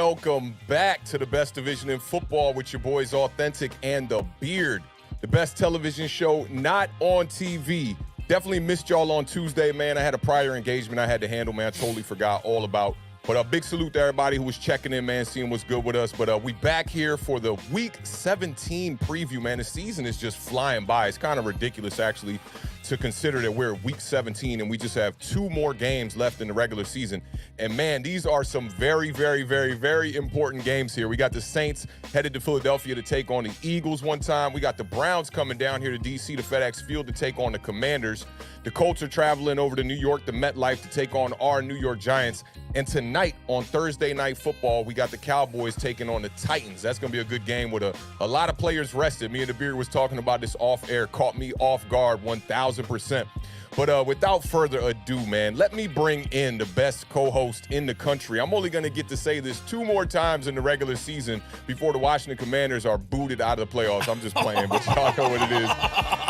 welcome back to the best division in football with your boys Awthentik and The Beard, the best television show not on TV. Definitely missed y'all on Tuesday, man. I had a prior engagement I had to handle, man. I totally forgot all about. But a big salute to everybody who was checking in, man, seeing what's good with us. But we back here for the Week 17 preview, man. The season is just flying by. It's kind of ridiculous, actually, to consider that we're Week 17 and we just have 2 more games left in the regular season. And, man, these are some very, very, very, very important games here. We got the Saints headed to Philadelphia to take on the Eagles one time. We got the Browns coming down here to D.C. to FedEx Field to take on the Commanders. The Colts are traveling over to New York to MetLife to take on our New York Giants. And tonight on Thursday Night Football, we got the Cowboys taking on the Titans. That's going to be a good game with a lot of players rested. Me and The Beard was talking about this off air. Caught me off guard 1,000%. But without further ado, man, let me bring in the best co-host in the country. I'm only going to get to say this 2 more times in the regular season before the Washington Commanders are booted out of the playoffs. I'm just playing, but y'all know what it is.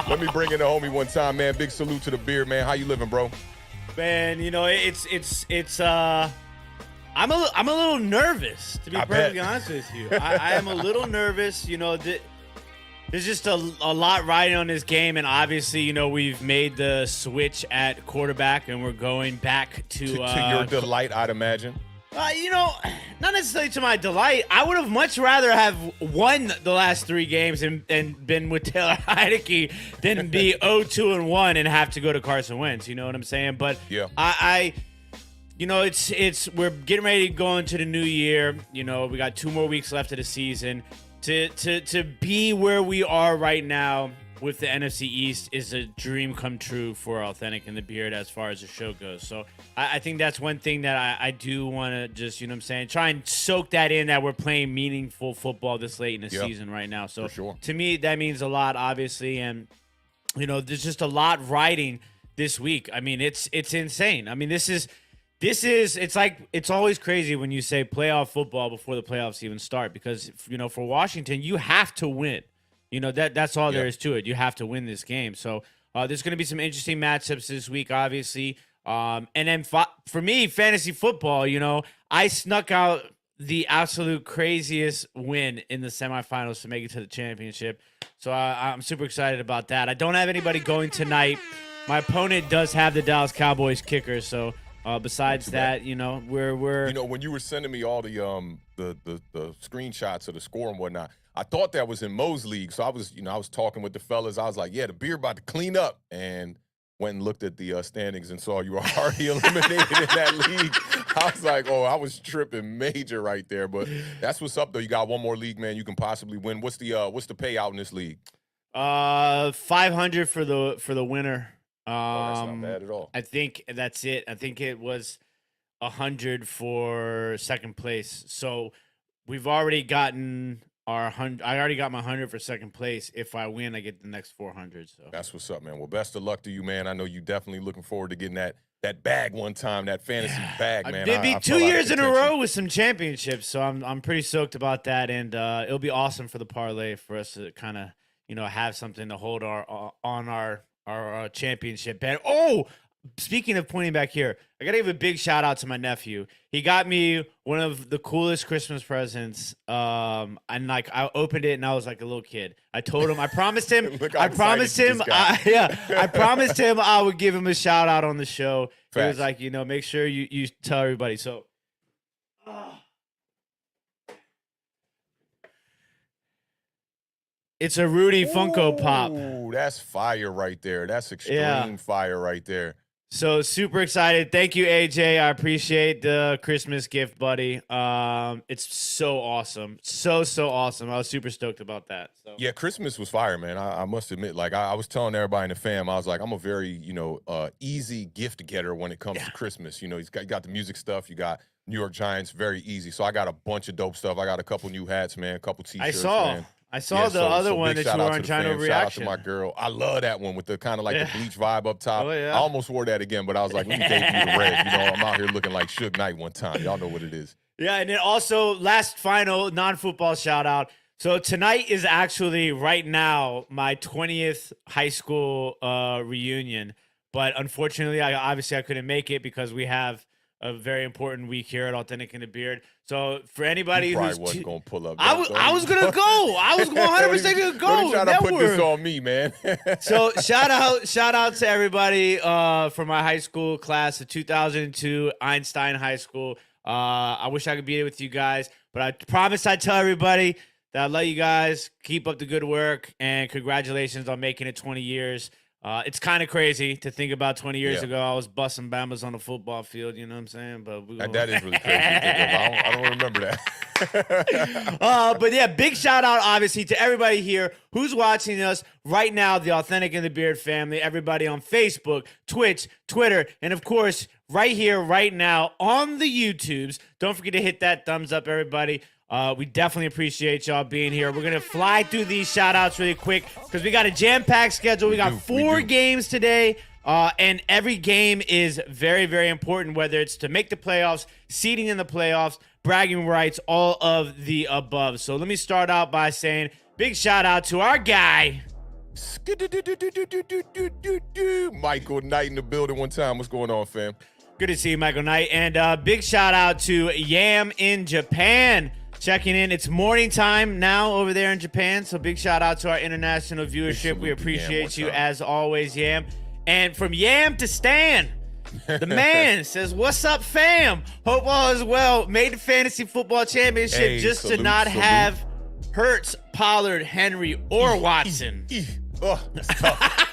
Let me bring in the homie one time, man. Big salute to The Beard, man. How you living, bro? Man, you know, I'm a little nervous, to be perfectly honest with you. I am a little nervous. You know, there's just a lot riding on this game, and obviously, you know, we've made the switch at quarterback, and we're going back to your delight, I'd imagine. You know, not necessarily to my delight. I would have much rather have won the last 3 games and been with Taylor Heinicke than be 0-2-1 and have to go to Carson Wentz. You know what I'm saying? But yeah, you know, we're getting ready to go into the new year. You know, we got 2 more weeks left of the season. To be where we are right now with the NFC East is a dream come true for Awthentik and The Beard as far as the show goes. So I think that's one thing that I do want to just, you know what I'm saying, try and soak that in, that we're playing meaningful football this late in the season right now. So to me, that means a lot, obviously. And, you know, there's just a lot riding this week. I mean, it's insane. I mean, it's always crazy when you say playoff football before the playoffs even start, because, you know, for Washington, you have to win. You know, that's all there is to it. You have to win this game. So there's going to be some interesting matchups this week, obviously. And then for me, fantasy football, you know, I snuck out the absolute craziest win in the semifinals to make it to the championship. So I'm super excited about that. I don't have anybody going tonight. My opponent does have the Dallas Cowboys kicker, so besides that, you know, we're you know, when you were sending me all the screenshots of the score and whatnot, I thought that was in Mo's league. So I was talking with the fellas. I was like, yeah, the Beard about to clean up, and went and looked at the standings and saw you were already eliminated in that league. I was like, oh, I was tripping major right there. But that's what's up, though. You got one more league, man, you can possibly win. What's the payout in this league? 500 for the winner. That's not bad at all. I think that's it. I think it was 100 for second place. So we've already gotten our 100. I already got my 100 for second place. If I win, I get the next 400. So that's what's up, man. Well, best of luck to you, man. I know you definitely looking forward to getting that bag one time, that fantasy bag, man. It'd be 2 years in a row with some championships, so I'm pretty stoked about that, and it'll be awesome for the parlay for us to kind of, you know, have something to hold our championship bet. Oh, speaking of pointing back here, I gotta give a big shout out to my nephew. He got me one of the coolest Christmas presents. And like, I opened it and I was like a little kid. I told him, I promised him, I promised him I would give him a shout out on the show. Facts. He was like, you know, make sure you tell everybody. So it's a Rudy Funko Pop. Ooh, that's fire right there. That's extreme fire right there. So super excited. Thank you, AJ. I appreciate the Christmas gift, buddy. It's so awesome. So awesome. I was super stoked about that. So. Yeah, Christmas was fire, man. I must admit, like I was telling everybody in the fam, I was like, I'm a very, you know, easy gift getter when it comes to Christmas. You know, you got the music stuff. You got New York Giants, very easy. So I got a bunch of dope stuff. I got a couple new hats, man, a couple T-shirts, man. I saw the other one that you were on China Reaction. Shout out to my girl. I love that one with the kind of like the bleach vibe up top. Oh, yeah. I almost wore that again, but I was like, let me debut the red. You know, I'm out here looking like Suge Knight one time. Y'all know what it is. Yeah, and then also last final non-football shout out. So tonight is actually right now my 20th high school reunion, but unfortunately, I couldn't make it because we have a very important week here at Awthentik and The Beard. So for anybody probably who's wasn't gonna pull up. I was gonna go. I was going 100% gonna go. Don't try to put this on me, man. So shout out to everybody from my high school class of 2002, Einstein High School. I wish I could be there with you guys, but I promise I'd tell everybody that I love you guys. Keep up the good work, and congratulations on making it 20 years. It's kind of crazy to think about 20 years ago. I was busting Bambas on the football field, you know what I'm saying? But that is really crazy to think about. I don't remember that. But yeah, big shout out, obviously, to everybody here who's watching us right now, the Awthentik and The Beard family, everybody on Facebook, Twitch, Twitter, and of course, right here, right now on the YouTubes. Don't forget to hit that thumbs up, everybody. We definitely appreciate y'all being here. We're going to fly through these shout-outs really quick because we got a jam-packed schedule. We got 4 games today, and every game is very, very important, whether it's to make the playoffs, seeding in the playoffs, bragging rights, all of the above. So let me start out by saying big shout-out to our guy, Michael Knight in the building one time. What's going on, fam? Good to see you, Michael Knight. And big shout-out to Yam in Japan. Checking in. It's morning time now over there in Japan, so big shout out to our international viewership. We appreciate you as always, Yam. And from Yam to Stan, the man says, "What's up, fam? Hope all is well. Made the fantasy football championship just to not have Hurts, Pollard, Henry, or Watson." That's tough.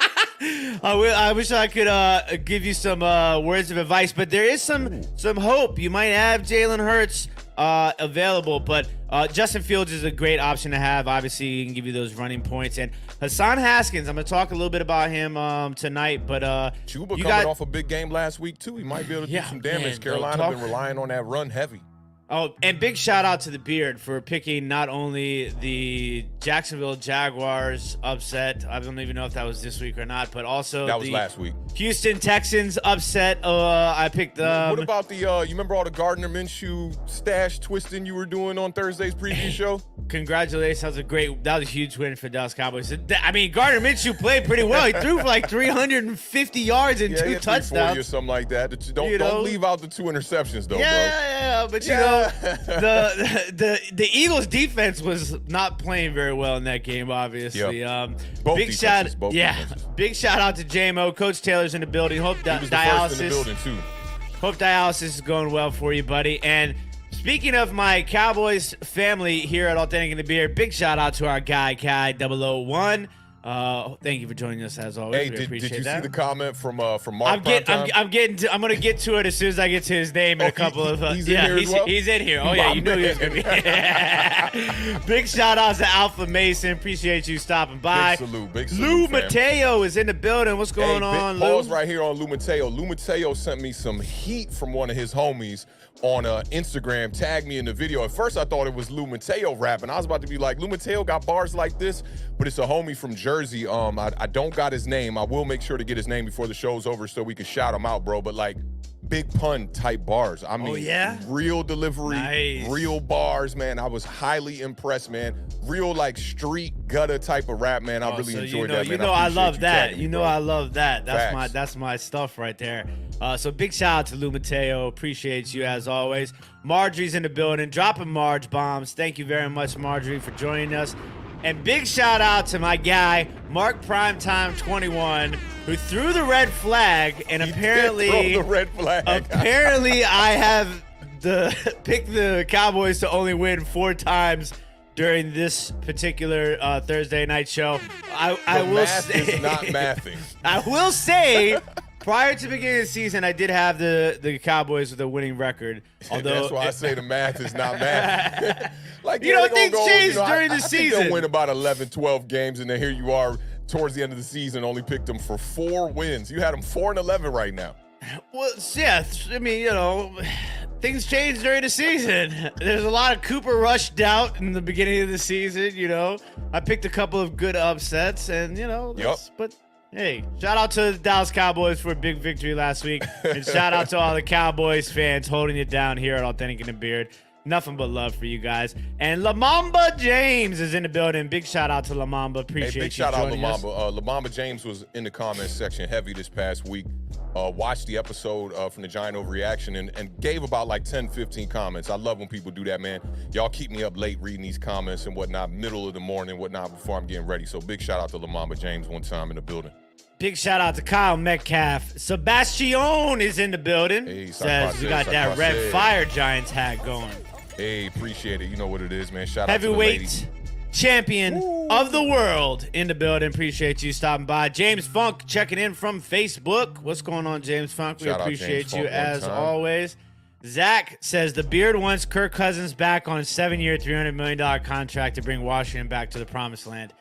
I wish I could give you some words of advice, but there is some hope. You might have Jalen Hurts available, but Justin Fields is a great option to have. Obviously, he can give you those running points. And Hassan Haskins, I'm going to talk a little bit about him tonight. But Chuba coming off a big game last week, too. He might be able to do some damage. Man, Carolina been relying on that run heavy. Oh, and big shout out to The Beard for picking not only the Jacksonville Jaguars upset. I don't even know if that was this week or not, but also that was last week. Houston Texans upset. I picked what about the you remember all the Gardner Minshew stash twisting you were doing on Thursday's preview show? Congratulations. That was a huge win for Dallas Cowboys. I mean, Gardner Minshew played pretty well. He threw for like 350 yards and 2 touchdowns. 340 or something like that. Don't leave out the 2 interceptions, though, bro. Yeah, but you know, the Eagles defense was not playing very well in that game, obviously. Yep. Big shout out to JMO. Coach Taylor's in the building. Hope dialysis in the building too. Hope dialysis is going well for you, buddy. And speaking of my Cowboys family here at Awthentik and The Beard, big shout out to our guy Kai 001. Thank you for joining us as always. Hey, did you see the comment from Mark? I'm gonna get to it as soon as I get to his name in a couple of. He's in here as well? He's in here. Oh yeah, you knew he was gonna be. Big shout outs to Alpha Mason. Appreciate you stopping by. Big salute. Lou Mateo is in the building. What's going on, Lou? Pause right here on Lou Mateo. Lou Mateo sent me some heat from one of his homies on Instagram, tagged me in the video. At first, I thought it was Lou Mateo rapping. I was about to be like, Lou Mateo got bars like this, but it's a homie from Jersey. I don't got his name. I will make sure to get his name before the show's over so we can shout him out, bro. But like, big pun type bars. I mean, real delivery, real bars, man. I was highly impressed, man. Real like street gutter type of rap, man. I really enjoyed that, man. I love that. I love that. That's my stuff right there. So big shout out to Lou Mateo. Appreciate you as always. Marjorie's in the building, dropping Marge bombs. Thank you very much, Marjorie, for joining us. And big shout out to my guy, Mark Primetime 21, who threw the red flag. And apparently, throw the red flag. Apparently, I have picked the Cowboys to only win 4 times during this particular Thursday night show. I will say, is not mathing. I will say, prior to the beginning of the season, I did have the Cowboys with a winning record. Although that's why I say the math is not math. Like, you know, things change during the season. I think they'll win about 11, 12 games, and then here you are towards the end of the season, only picked them for 4 wins. You had them 4-11 right now. Well, yeah, I mean, you know, things change during the season. There's a lot of Cooper Rush doubt in the beginning of the season, you know. I picked a couple of good upsets, and, you know, but hey, shout out to the Dallas Cowboys for a big victory last week, and shout out to all the Cowboys fans holding it down here at Awthentik and The Beard. Nothing but love for you guys. And La Mamba James is in the building. Big shout out to La Mamba. Appreciate you. Big shout out joining La us. Mamba. La Mamba James was in the comments section heavy this past week. Watched the episode from the Giant Overreaction and gave about like 10, 15 comments. I love when people do that, man. Y'all keep me up late reading these comments and whatnot, middle of the morning, whatnot, before I'm getting ready. So big shout out to La Mamba James one time in the building. Big shout out to Kyle Metcalf. Sebastian is in the building. Hey, says we got that Red Fire Giants hat going. Hey, appreciate it. You know what it is, man. Shout out to the Heavyweight ladies. champion of the world in the building. Appreciate you stopping by. James Funk checking in from Facebook. What's going on, James Funk? We Shout out appreciate James you Funk one as time. always. Zach says the Beard wants Kirk Cousins back on a 7-year, $300 million contract to bring Washington back to the promised land.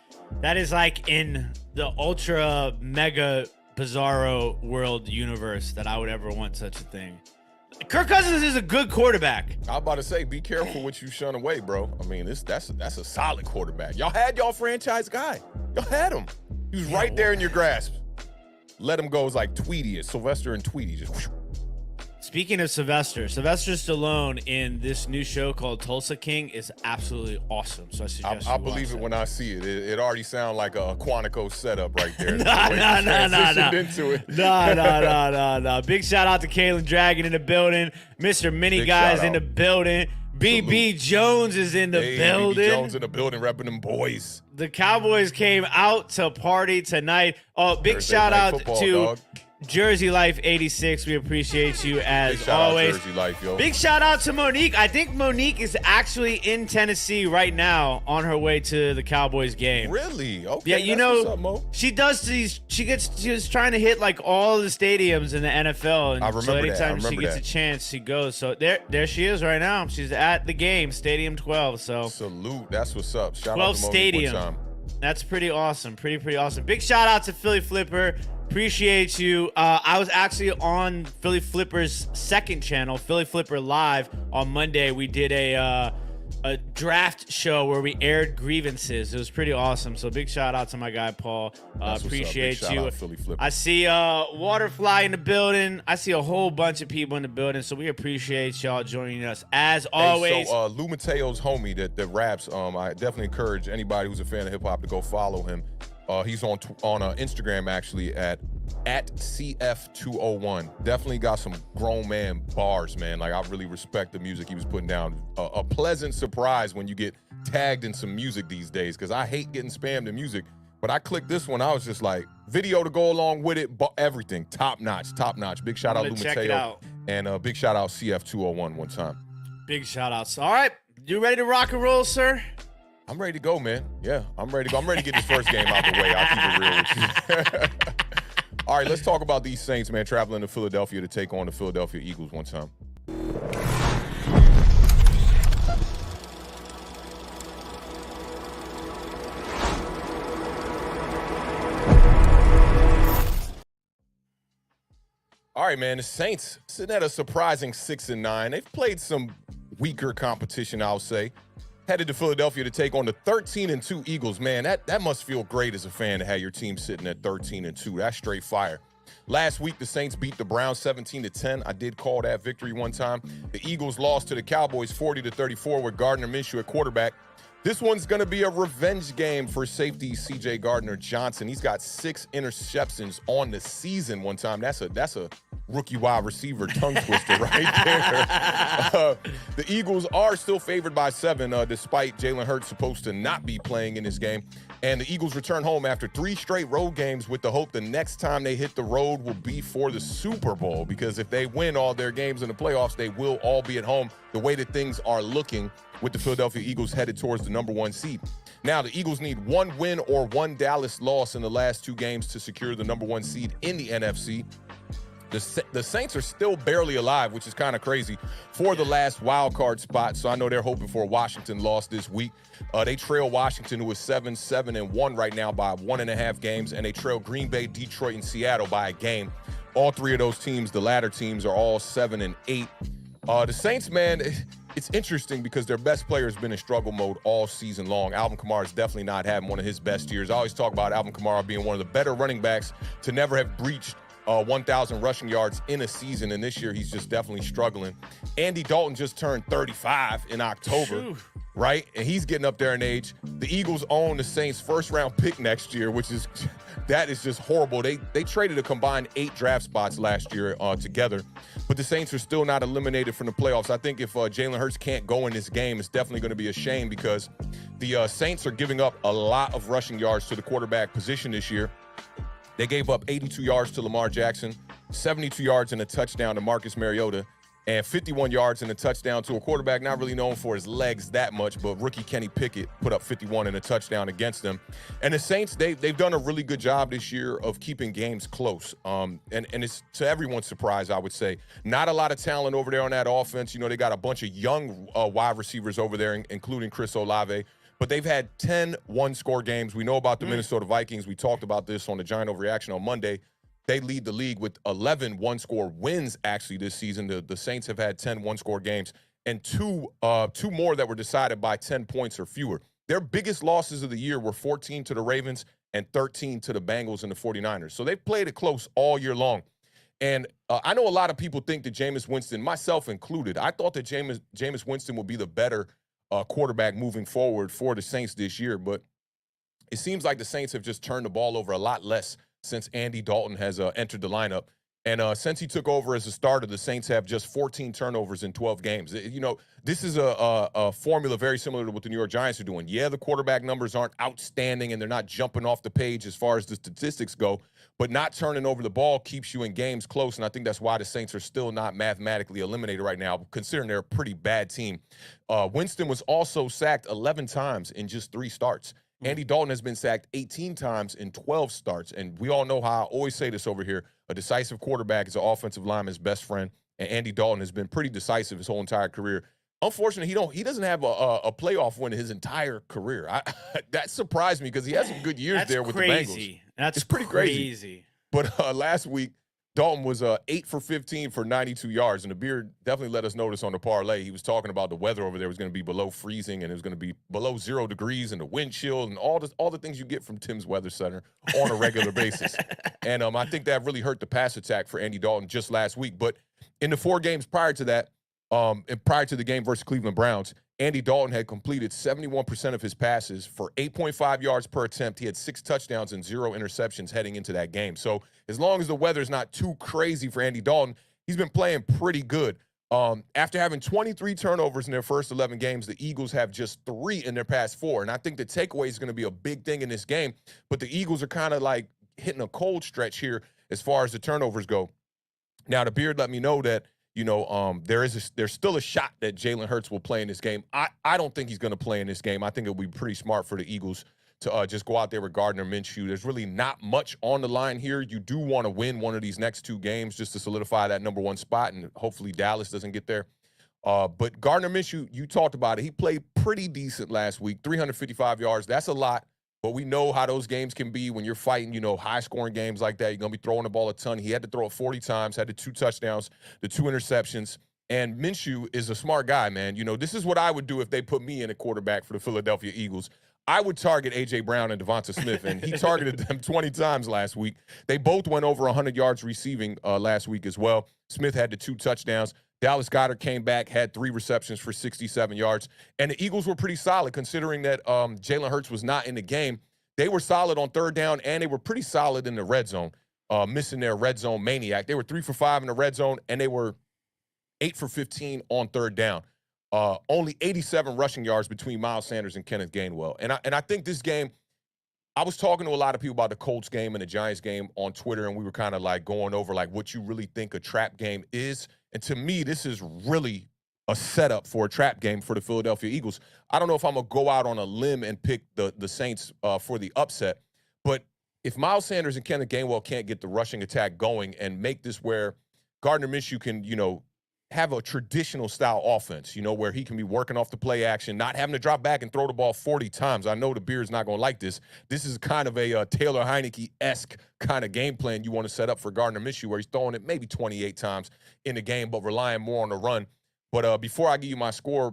That is like in the ultra mega bizarro world universe that I would ever want such a thing. Kirk Cousins is a good quarterback. I was about to say, be careful what you shun away, bro. I mean, that's a solid quarterback. Y'all had y'all franchise guy. Y'all had him. He was right there in your grasp. Let him go. It was like Tweety, Sylvester and Tweety. Just whoosh. Speaking of Sylvester Stallone in this new show called Tulsa King is absolutely awesome. So I suggest I you believe watch it when I see it. It already sounds like a Quantico setup right there. Nah. Into it. No. Big shout out to Kalen Dragon in the building. Mr. Mini Big Guy's shout in the out. building. BB Jones is in the Hey, building. BB Jones in the building, repping them boys. The Cowboys came out to party tonight. Oh, big Thursday shout night out football, to dog. Jersey Life 86. We appreciate you Big as shout always. out Jersey Life, yo. Big shout out to Monique. I think Monique is actually in Tennessee right now on her way to the Cowboys game. Really? Okay. Yeah, you that's what's know, up, Mo. she does these. She was trying to hit like all the stadiums in the NFL, and I remember so that. I anytime she remember gets that. a chance, she goes. So there she is right now. She's at the game, Stadium 12. So Salute. That's what's up. Shout 12 out to Monique Stadium. one time. that's pretty awesome. Pretty awesome. Big shout out to Philly Flipper. Appreciate you. I was actually on Philly Flipper's second channel, Philly Flipper Live, on Monday. We did a draft show where we aired grievances. It was pretty awesome. So big shout out to my guy Paul. That's what's up. Big Appreciate shout you. out Philly Flipper. I see Waterfly in the building. I see a whole bunch of people in the building. So we appreciate y'all joining us as always. Hey, so Lou Mateo's homie that raps, I definitely encourage anybody who's a fan of hip hop to go follow him. He's on Instagram actually at CF201. Definitely got some grown man bars, man. Like, I really respect the music he was putting down. A pleasant surprise when you get tagged in some music these days, because I hate getting spammed in music. But I clicked this one, I was just like, video to go along with it, but everything top notch. Big shout out Lou Check it Mateo, out. and big shout out CF201 one time. Big shout outs. All right, you ready to rock and roll, sir? I'm ready to go, man. Yeah, I'm ready to go. I'm ready to get this first game out the way. I'll keep it real with you. All right, let's talk about these Saints, man, traveling to Philadelphia to take on the Philadelphia Eagles one time. All right, man, the Saints sitting at a surprising 6-9. They've played some weaker competition, I'll say. Headed to Philadelphia to take on the 13-2 Eagles. Man, that must feel great as a fan to have your team sitting at 13-2. That's straight fire. Last week, the Saints beat the Browns 17-10. I did call that victory one time. The Eagles lost to the Cowboys 40-34 with Gardner Minshew at quarterback. This one's going to be a revenge game for safety C.J. Gardner-Johnson. He's got 6 interceptions on the season one time. That's a rookie wide receiver tongue twister right there. The Eagles are still favored by 7, despite Jalen Hurts supposed to not be playing in this game. And the Eagles return home after 3 straight road games with the hope the next time they hit the road will be for the Super Bowl, because if they win all their games in the playoffs, they will all be at home the way that things are looking with the Philadelphia Eagles headed towards the number 1 seed. Now, the Eagles need 1 win or 1 Dallas loss in the last 2 games to secure the number 1 seed in the NFC. The Saints are still barely alive, which is kind of crazy, for the last wild card spot. So I know they're hoping for a Washington loss this week. They trail Washington, who is 7-1 right now by 1.5 games, and they trail Green Bay, Detroit, and Seattle by a game. All 3 of those teams, the latter teams, are all 7-8. The Saints, man, it's interesting because their best player has been in struggle mode all season long. Alvin Kamara is definitely not having one of his best years. I always talk about Alvin Kamara being one of the better running backs to never have breached 1,000 rushing yards in a season, and this year he's just definitely struggling. Andy Dalton just turned 35 in October, right? And he's getting up there in age. The Eagles own the Saints' first-round pick next year, which is that is just horrible. They traded a combined 8 draft spots last year together, but the Saints are still not eliminated from the playoffs. I think if Jalen Hurts can't go in this game, it's definitely going to be a shame because the Saints are giving up a lot of rushing yards to the quarterback position this year. They gave up 82 yards to Lamar Jackson, 72 yards and a touchdown to Marcus Mariota, and 51 yards and a touchdown to a quarterback not really known for his legs that much, but rookie Kenny Pickett put up 51 and a touchdown against them. And the Saints, they've done a really good job this year of keeping games close. And it's to everyone's surprise, I would say. Not a lot of talent over there on that offense. You know, they got a bunch of young wide receivers over there, including Chris Olave. But they've had 10 one-score games. We know about the Minnesota Vikings. We talked about this on the Giant Overreaction on Monday. They lead the league with 11 one-score wins, actually, this season. The Saints have had 10 one-score games and two more that were decided by 10 points or fewer. Their biggest losses of the year were 14 to the Ravens and 13 to the Bengals and the 49ers. So they've played it close all year long. And I know a lot of people think that Jameis Winston, myself included, I thought that Jameis Winston would be the better quarterback moving forward for the Saints this year, but it seems like the Saints have just turned the ball over a lot less since Andy Dalton has entered the lineup. And since he took over as a starter, the Saints have just 14 turnovers in 12 games. You know, this is a formula very similar to what the New York Giants are doing. Yeah, the quarterback numbers aren't outstanding, and they're not jumping off the page as far as the statistics go, but not turning over the ball keeps you in games close, and I think that's why the Saints are still not mathematically eliminated right now, considering they're a pretty bad team. Winston was also sacked 11 times in just 3 starts. Andy Dalton has been sacked 18 times in 12 starts, and we all know how I always say this over here. A decisive quarterback is an offensive lineman's best friend, and Andy Dalton has been pretty decisive his whole entire career. Unfortunately, he doesn't have a playoff win his entire career. That surprised me because he had some good years there with the Bengals. That's pretty crazy. But last week, Dalton was 8 for 15 for 92 yards, and the Beard definitely let us notice on the parlay. He was talking about the weather over there was going to be below freezing, and it was going to be below 0 degrees, and the wind chill, and all the things you get from Tim's Weather Center on a regular basis. And I think that really hurt the pass attack for Andy Dalton just last week. But in the 4 games prior to that, and prior to the game versus Cleveland Browns, Andy Dalton had completed 71% of his passes for 8.5 yards per attempt. He had 6 touchdowns and 0 interceptions heading into that game. So as long as the weather's not too crazy for Andy Dalton, he's been playing pretty good. After having 23 turnovers in their first 11 games, the Eagles have just 3 in their past 4. And I think the takeaway is going to be a big thing in this game. But the Eagles are kind of like hitting a cold stretch here as far as the turnovers go. Now, the Beard let me know that, you know, there's still a shot that Jalen Hurts will play in this game. I don't think he's going to play in this game. I think it would be pretty smart for the Eagles to just go out there with Gardner Minshew. There's really not much on the line here. You do want to win one of these next 2 games just to solidify that number 1 spot, and hopefully Dallas doesn't get there. But Gardner Minshew, you talked about it. He played pretty decent last week, 355 yards. That's a lot. But we know how those games can be when you're fighting, you know, high-scoring games like that. You're going to be throwing the ball a ton. He had to throw it 40 times, had the 2 touchdowns, the 2 interceptions. And Minshew is a smart guy, man. You know, this is what I would do if they put me in a quarterback for the Philadelphia Eagles. I would target A.J. Brown and Devonta Smith, and he targeted them 20 times last week. They both went over 100 yards receiving last week as well. Smith had the 2 touchdowns. Dallas Goedert came back, had 3 receptions for 67 yards. And the Eagles were pretty solid considering that Jalen Hurts was not in the game. They were solid on 3rd down, and they were pretty solid in the red zone, missing their red zone maniac. They were 3 for 5 in the red zone, and they were 8 for 15 on 3rd down. Only 87 rushing yards between Miles Sanders and Kenneth Gainwell. And I think this game, I was talking to a lot of people about the Colts game and the Giants game on Twitter, and we were kind of like going over like what you really think a trap game is. And to me, this is really a setup for a trap game for the Philadelphia Eagles. I don't know if I'm going to go out on a limb and pick the Saints for the upset, but if Miles Sanders and Kenneth Gainwell can't get the rushing attack going and make this where Gardner Minshew can, you know, have a traditional style offense, you know, where he can be working off the play action, not having to drop back and throw the ball 40 times. I know the Beard's not going to like this. This is kind of a Taylor Heineke-esque kind of game plan you want to set up for Gardner Minshew, where he's throwing it maybe 28 times in the game, but relying more on the run. But before I give you my score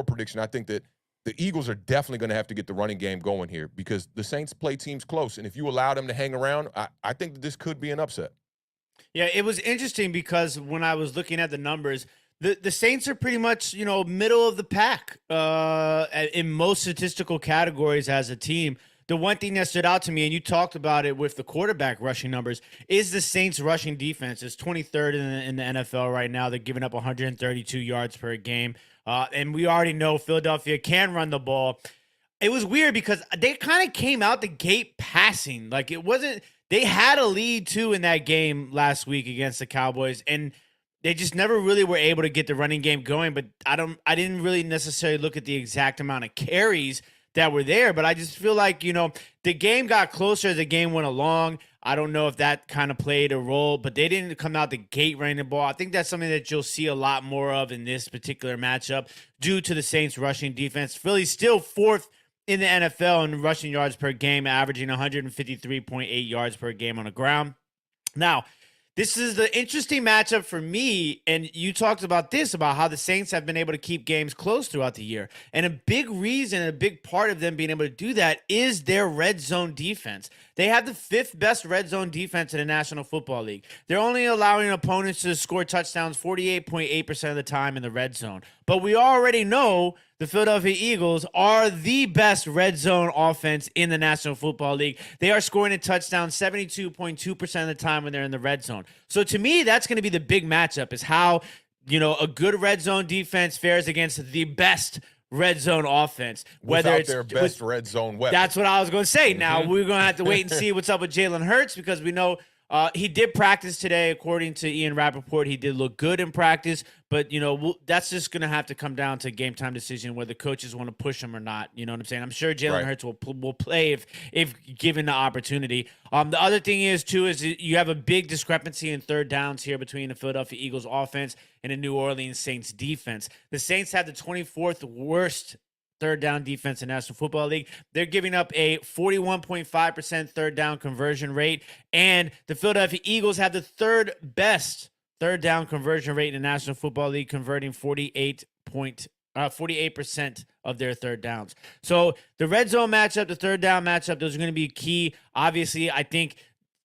prediction, I think that the Eagles are definitely going to have to get the running game going here because the Saints play teams close, and if you allow them to hang around, I think that this could be an upset. Yeah, it was interesting because when I was looking at the numbers, the Saints are pretty much, middle of the pack in most statistical categories as a team. The one thing that stood out to me, and you talked about it with the quarterback rushing numbers, is the Saints rushing defense. It's 23rd in the NFL right now. They're giving up 132 yards per game. And we already know Philadelphia can run the ball. It was weird because they kind of came out the gate passing. Like it wasn't, they had a lead too in that game last week against the Cowboys, and they just never really were able to get the running game going. But I didn't really necessarily look at the exact amount of carries that were there, but I just feel like, the game got closer as the game went along. I don't know if that kind of played a role, but they didn't come out the gate running the ball. I think that's something that you'll see a lot more of in this particular matchup due to the Saints rushing defense. Philly's still fourth in the NFL in rushing yards per game, averaging 153.8 yards per game on the ground. Now, this is the interesting matchup for me, and you talked about this, about how the Saints have been able to keep games close throughout the year. And a big reason, a big part of them being able to do that is their red zone defense. They have the fifth best red zone defense in the National Football League. They're only allowing opponents to score touchdowns 48.8% of the time in the red zone. But we already know the Philadelphia Eagles are the best red zone offense in the National Football League. They are scoring a touchdown 72.2% of the time when they're in the red zone. So to me, that's going to be the big matchup, is how, a good red zone defense fares against the best red zone offense. Whether Without it's their best red zone weapon. That's what I was going to say. Now, we're going to have to wait and see what's up with Jalen Hurts, because we know he did practice today. According to Ian Rappaport, he did look good in practice. But, that's just going to have to come down to game time decision whether coaches want to push him or not. You know what I'm saying? I'm sure Jalen Hurts will play if given the opportunity. The other thing is you have a big discrepancy in third downs here between the Philadelphia Eagles offense and the New Orleans Saints defense. The Saints have the 24th worst third down defense in the National Football League. They're giving up a 41.5% third down conversion rate, and the Philadelphia Eagles have the third best third down conversion rate in the National Football League, converting 48% of their third downs. So the red zone matchup, the third down matchup, those are going to be key. Obviously, I think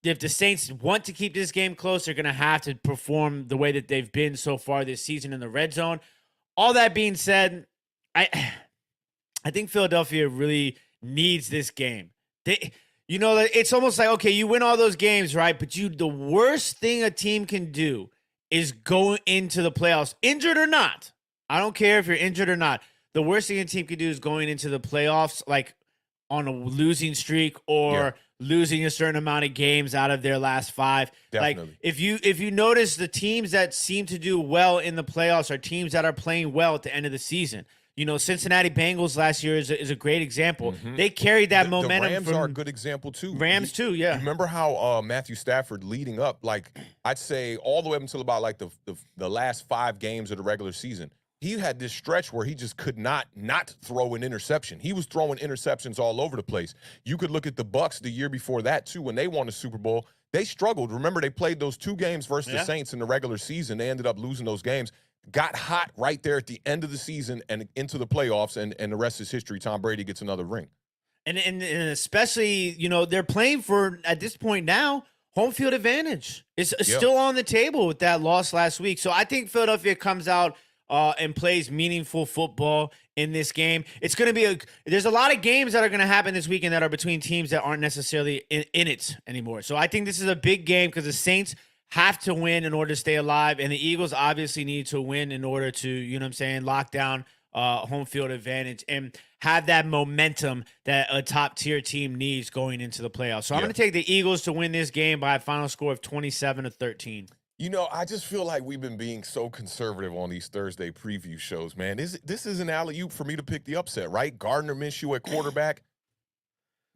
if the Saints want to keep this game close, they're going to have to perform the way that they've been so far this season in the red zone. All that being said, I think Philadelphia really needs this game. It's almost like, okay, you win all those games, right? But the worst thing a team can do is go into the playoffs, injured or not. I don't care if you're injured or not. The worst thing a team can do is going into the playoffs like on a losing streak or losing a certain amount of games out of their last five. Definitely. Like if you notice, the teams that seem to do well in the playoffs are teams that are playing well at the end of the season. Cincinnati Bengals last year is a great example. Mm-hmm. They carried that momentum. The Rams are a good example, too. Rams, too, yeah. You remember how Matthew Stafford leading up, like, I'd say all the way up until about, like, the last 5 games of the regular season, he had this stretch where he just could not throw an interception. He was throwing interceptions all over the place. You could look at the Bucs the year before that, too, when they won the Super Bowl. They struggled. Remember, they played those 2 games versus the Saints in the regular season. They ended up losing those games. Got hot right there at the end of the season and into the playoffs, and the rest is history. Tom Brady gets another ring. And especially, they're playing for, at this point now, home field advantage. It's still on the table with that loss last week. So I think Philadelphia comes out and plays meaningful football in this game. It's going to be there's a lot of games that are going to happen this weekend that are between teams that aren't necessarily in it anymore. So I think this is a big game because the Saints have to win in order to stay alive, and the Eagles obviously need to win in order to, lock down home field advantage and have that momentum that a top-tier team needs going into the playoffs. So I'm going to take the Eagles to win this game by a final score of 27-13. I just feel like we've been being so conservative on these Thursday preview shows, man. This is an alley-oop for me to pick the upset, right? Gardner Minshew at quarterback.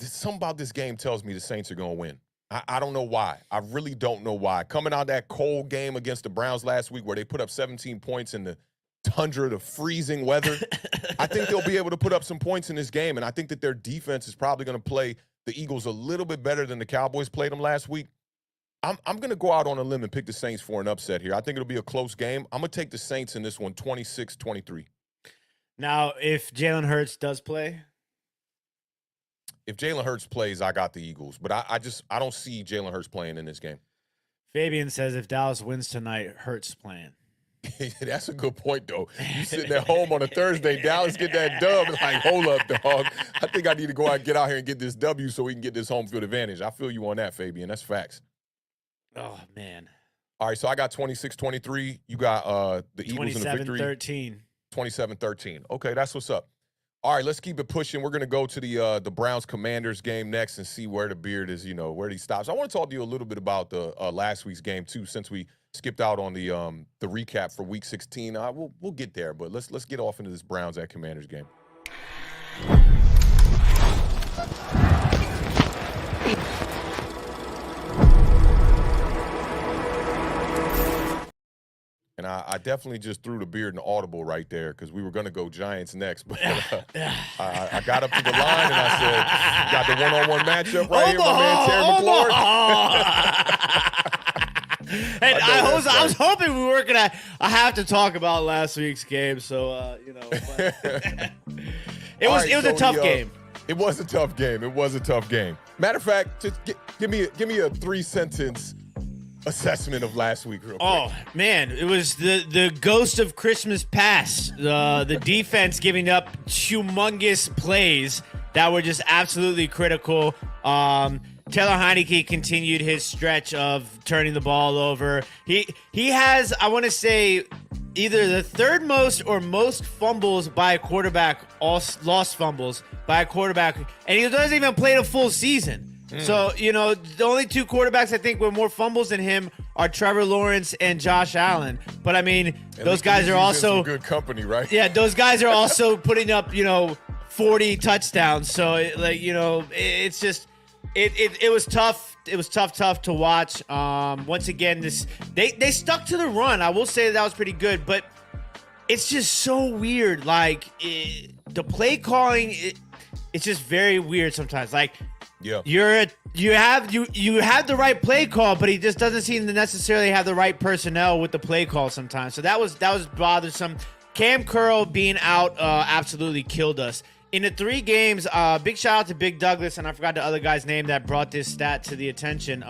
Something about this game tells me the Saints are going to win. I don't know why. I really don't know why. Coming out of that cold game against the Browns last week where they put up 17 points in the tundra, the freezing weather, I think they'll be able to put up some points in this game, and I think that their defense is probably going to play the Eagles a little bit better than the Cowboys played them last week. I'm going to go out on a limb and pick the Saints for an upset here. I think it'll be a close game. I'm going to take the Saints in this one, 26-23. Now, if Jalen Hurts does play? If Jalen Hurts plays, I got the Eagles. But I don't see Jalen Hurts playing in this game. Fabian says if Dallas wins tonight, Hurts playing. That's a good point, though. You sitting at home on a Thursday, Dallas get that dub. It's like, hold up, dog. I think I need to go out and get out here and get this W so we can get this home field advantage. I feel you on that, Fabian. That's facts. Oh, man. All right, so I got 26-23. You got the Eagles in the victory. 27-13. 27-13. Okay, that's what's up. All right, let's keep it pushing. We're going to go to the Browns-Commanders game next and see where the Beard is, where he stops. I want to talk to you a little bit about the last week's game, too, since we skipped out on the recap for Week 16. We'll get there, but let's get off into this Browns at Commanders game. And I definitely just threw the Beard an audible right there because we were going to go Giants next. But I got up to the line and I said, got the one-on-one matchup right here, my man Terry McLaurin. And I was hoping we weren't going to have to talk about last week's game. So, but it was a tough game. It was a tough game. It was a tough game. Matter of fact, just give me a 3-sentence assessment of last week real quick. Oh, man. It was the ghost of Christmas past. The defense giving up humongous plays that were just absolutely critical. Taylor Heineke continued his stretch of turning the ball over. He has, I want to say, either the third most or most fumbles by a quarterback, lost fumbles by a quarterback, and he doesn't even play a full season. So, the only two quarterbacks I think with more fumbles than him are Trevor Lawrence and Josh Allen. But, I mean, those guys are also good company, right? Yeah, those guys are also putting up, 40 touchdowns. So, it's just it was tough. It was tough to watch. Once again, they stuck to the run. I will say that was pretty good, but it's just so weird. Like, the play calling, it's just very weird sometimes. Like, yeah, you have the right play call, but he just doesn't seem to necessarily have the right personnel with the play call sometimes. So that was bothersome. Cam Curl being out absolutely killed us. In the 3 games, big shout out to Big Douglas, and I forgot the other guy's name that brought this stat to the attention.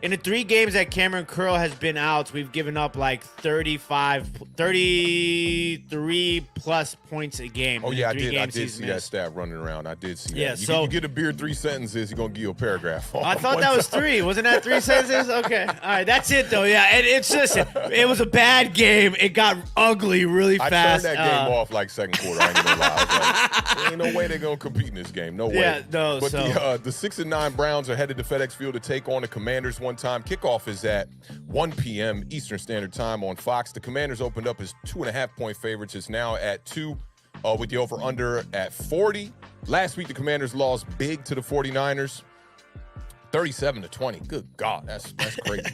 In the 3 games that Cameron Curl has been out, we've given up like 33 plus points a game. Oh, yeah, I did see that stat running around. I did see that. Yeah, you get a Beard 3 sentences, he's going to give you a paragraph. I thought that was 3. Wasn't that 3 sentences? Okay. All right, that's it, though. Yeah, and it's just, it was a bad game. It got ugly really fast. I turned that game off like second quarter. I ain't gonna lie. There ain't no way they're going to compete in this game. No way. Yeah, no. But the 6-9 Browns are headed to FedEx Field to take on the Commanders one time. Kickoff is at 1 p.m. Eastern Standard Time on Fox. The Commanders opened up as 2.5-point favorites. It's now at 2 with the over-under at 40. Last week, the Commanders lost big to the 49ers, 37-20. Good God, that's crazy.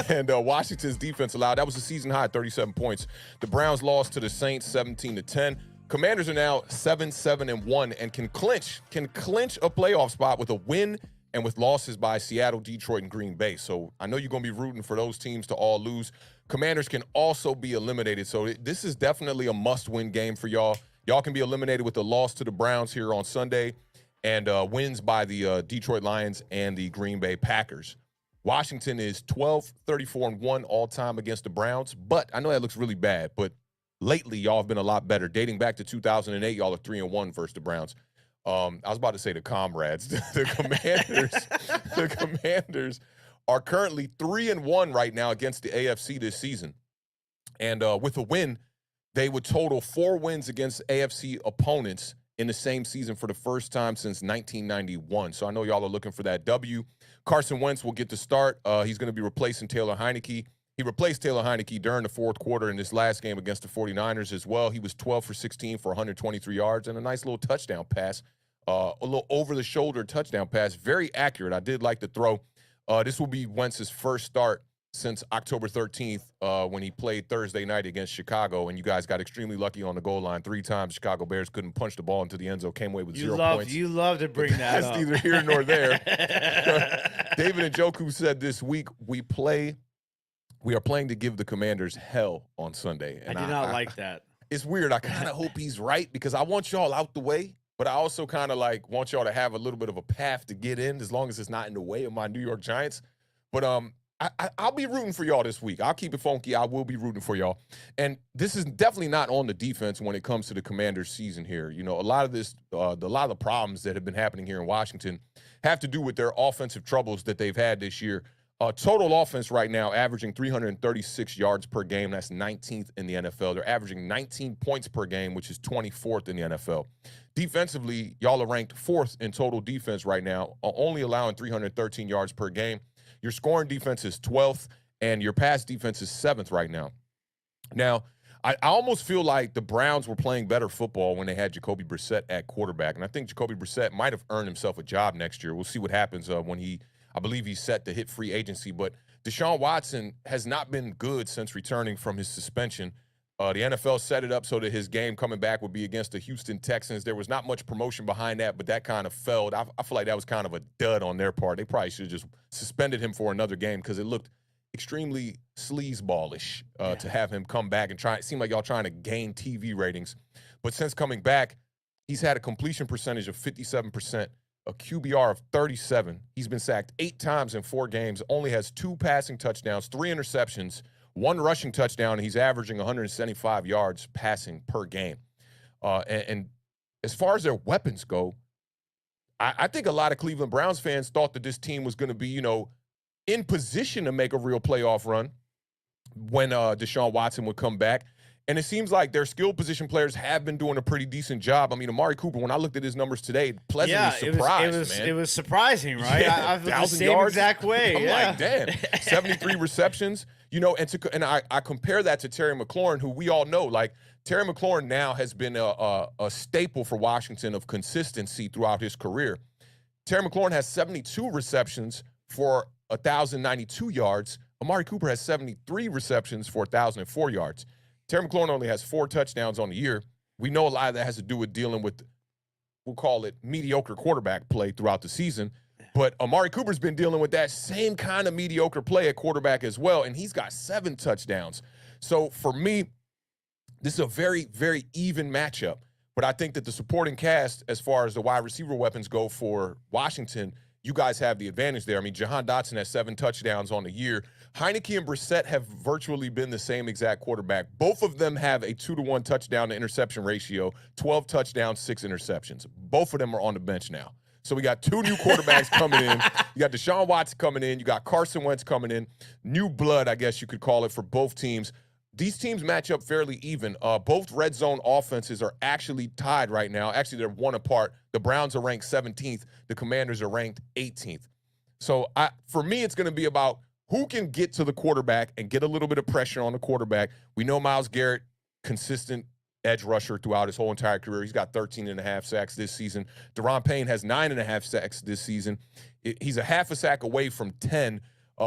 And Washington's defense allowed, that was a season high, 37 points. The Browns lost to the Saints 17-10. Commanders are now 7-1 and can clinch a playoff spot with a win and with losses by Seattle, Detroit, and Green Bay. So I know you're going to be rooting for those teams to all lose. Commanders can also be eliminated. So this is definitely a must-win game for y'all. Y'all can be eliminated with a loss to the Browns here on Sunday and wins by the Detroit Lions and the Green Bay Packers. Washington is 12-34-1 all-time against the Browns. But I know that looks really bad, but lately y'all have been a lot better. Dating back to 2008, y'all are 3-1 versus the Browns. I was about to say the comrades. The Commanders are currently 3-1 right now against the AFC this season. And with a win, they would total 4 wins against AFC opponents in the same season for the first time since 1991. So I know y'all are looking for that W. Carson Wentz will get the start. He's going to be replacing Taylor Heineke. He replaced Taylor Heineke during the fourth quarter in this last game against the 49ers as well. He was 12 for 16 for 123 yards and a nice little touchdown pass. A little over-the-shoulder touchdown pass. Very accurate. I did like the throw. This will be Wentz's first start since October 13th when he played Thursday night against Chicago, and you guys got extremely lucky on the goal line 3 times. Chicago Bears couldn't punch the ball into the end zone, came away with 0 points. You love to bring that up. That's neither here nor there. David Njoku said this week, we are playing to give the Commanders hell on Sunday. And I do not like that. It's weird. I kind of hope he's right because I want y'all out the way. But I also kind of want y'all to have a little bit of a path to get in as long as it's not in the way of my New York Giants. But I'll be rooting for y'all this week. I'll keep it funky. I will be rooting for y'all. And this is definitely not on the defense when it comes to the Commanders' season here. You know, a lot of the problems that have been happening here in Washington have to do with their offensive troubles that they've had this year. Total offense right now averaging 336 yards per game. That's 19th in the NFL. They're averaging 19 points per game, which is 24th in the NFL. Defensively, y'all are ranked 4th in total defense right now, only allowing 313 yards per game. Your scoring defense is 12th, and your pass defense is 7th right now. Now, I almost feel like the Browns were playing better football when they had Jacoby Brissett at quarterback, and I think Jacoby Brissett might have earned himself a job next year. We'll see what happens when I believe he's set to hit free agency, but Deshaun Watson has not been good since returning from his suspension. The NFL set it up so that his game coming back would be against the Houston Texans. There was not much promotion behind that, but that kind of failed. I feel like that was kind of a dud on their part. They probably should have just suspended him for another game because it looked extremely sleazeballish to have him come back and try. It seemed like y'all trying to gain TV ratings. But since coming back, he's had a completion percentage of 57%, a QBR of 37. He's been sacked 8 times in 4 games, only has 2 passing touchdowns, 3 interceptions, 1 rushing touchdown, and he's averaging 175 yards passing per game. And as far as their weapons go, I think a lot of Cleveland Browns fans thought that this team was going to be, in position to make a real playoff run when Deshaun Watson would come back. And it seems like their skill position players have been doing a pretty decent job. I mean, Amari Cooper, when I looked at his numbers today, pleasantly surprised, man. It was surprising, right? Yeah, I feel the same exact way. I'm like, damn, 73 receptions. And I compare that to Terry McLaurin, who we all know, like, Terry McLaurin now has been a staple for Washington of consistency throughout his career. Terry McLaurin has 72 receptions for 1,092 yards. Amari Cooper has 73 receptions for 1,004 yards. Terry McLaurin only has 4 touchdowns on the year. We know a lot of that has to do with dealing with, we'll call it, mediocre quarterback play throughout the season. But Amari Cooper's been dealing with that same kind of mediocre play at quarterback as well, and he's got 7 touchdowns. So for me, this is a very, very even matchup. But I think that the supporting cast, as far as the wide receiver weapons go for Washington, you guys have the advantage there. I mean, Jahan Dotson has 7 touchdowns on the year. Heineke and Brissett have virtually been the same exact quarterback. Both of them have a 2-to-1 touchdown to interception ratio, 12 touchdowns, 6 interceptions. Both of them are on the bench now. So we got 2 new quarterbacks coming in. You got Deshaun Watson coming in. You got Carson Wentz coming in. New blood, I guess you could call it, for both teams. These teams match up fairly even. Both red zone offenses are actually tied right now. Actually, they're 1 apart. The Browns are ranked 17th. The Commanders are ranked 18th. So for me, it's going to be about who can get to the quarterback and get a little bit of pressure on the quarterback. We know Myles Garrett, consistent edge rusher throughout his whole entire career. He's got 13.5 sacks this season. Daron Payne has 9.5 sacks this season. He's a half a sack away from 10.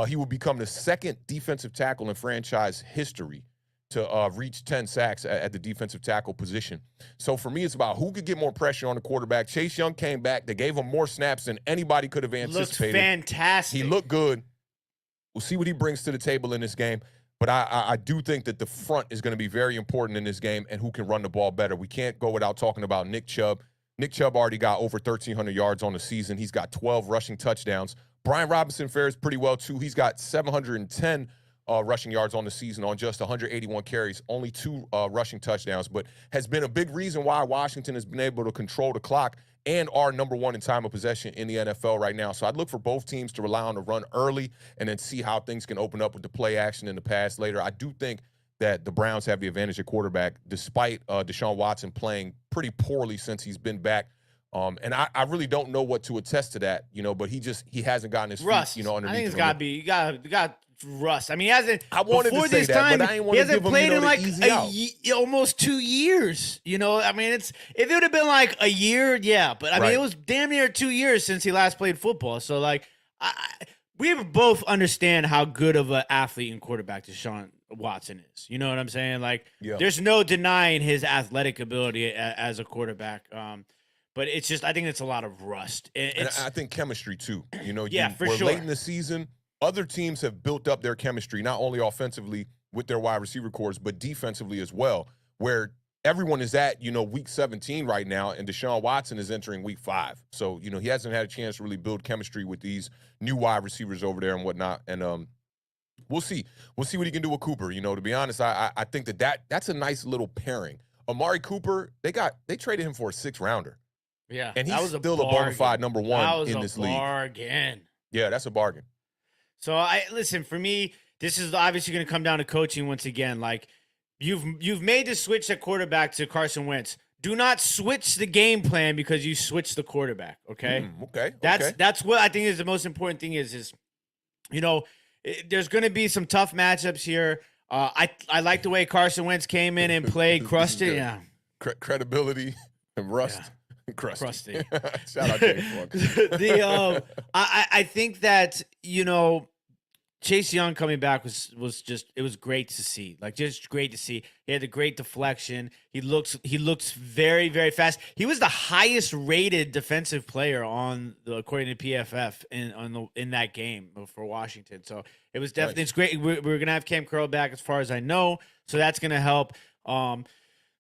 He will become the 2nd defensive tackle in franchise history to reach 10 sacks at the defensive tackle position. So for me, it's about who could get more pressure on the quarterback. Chase Young came back. They gave him more snaps than anybody could have anticipated. Looked fantastic. He looked good. We'll see what he brings to the table in this game. But I do think that the front is going to be very important in this game and who can run the ball better. We can't go without talking about Nick Chubb. Nick Chubb already got over 1,300 yards on the season. He's got 12 rushing touchdowns. Brian Robinson fares pretty well, too. He's got 710 rushing yards on the season on just 181 carries, only 2 rushing touchdowns, but has been a big reason why Washington has been able to control the clock and are number 1 in time of possession in the NFL right now. So I'd look for both teams to rely on the run early and then see how things can open up with the play action in the pass later. I do think that the Browns have the advantage at quarterback, despite Deshaun Watson playing pretty poorly since he's been back. And I really don't know what to attest to that, but he hasn't gotten his feet, Rust. underneath. I think it's got to be, you got rust. I mean, he hasn't. I wanted to say that, but I ain't want to give him played in like almost 2 years. I mean, if it would have been like a year, yeah. But I mean, it was damn near 2 years since he last played football. So like, we both understand how good of an athlete and quarterback Deshaun Watson is. You know what I'm saying? Like, there's no denying his athletic ability as a quarterback. But it's just, I think it's a lot of rust. And I think chemistry too. For we're sure. Late in the season. Other teams have built up their chemistry, not only offensively with their wide receiver cores, but defensively as well, where everyone is at, week 17 right now, and Deshaun Watson is entering week 5. So, he hasn't had a chance to really build chemistry with these new wide receivers over there and whatnot. And We'll see. We'll see what he can do with Cooper. You know, to be honest, I think that's a nice little pairing. Amari Cooper, they traded him for a 6th-rounder. Yeah, And he's still a bona fide number 1 in this league. That was a bargain. Yeah, that's a bargain. So listen, for me, this is obviously going to come down to coaching once again. Like, you've made the switch at quarterback to Carson Wentz. Do not switch the game plan because you switched the quarterback. Okay. Okay. That's what I think is the most important thing is you know, there's going to be some tough matchups here. I like the way Carson Wentz came in and played, crushed it. Yeah. Credibility and rust. Yeah. Crusty. Shout out to I think that, you know, Chase Young coming back was just, it was great to see. Like, just great to see. He had a great deflection. He looks very, very fast. He was the highest rated defensive player according to PFF in that game for Washington. So it was definitely, It's great. We're gonna have Cam Curl back as far as I know. So that's gonna help.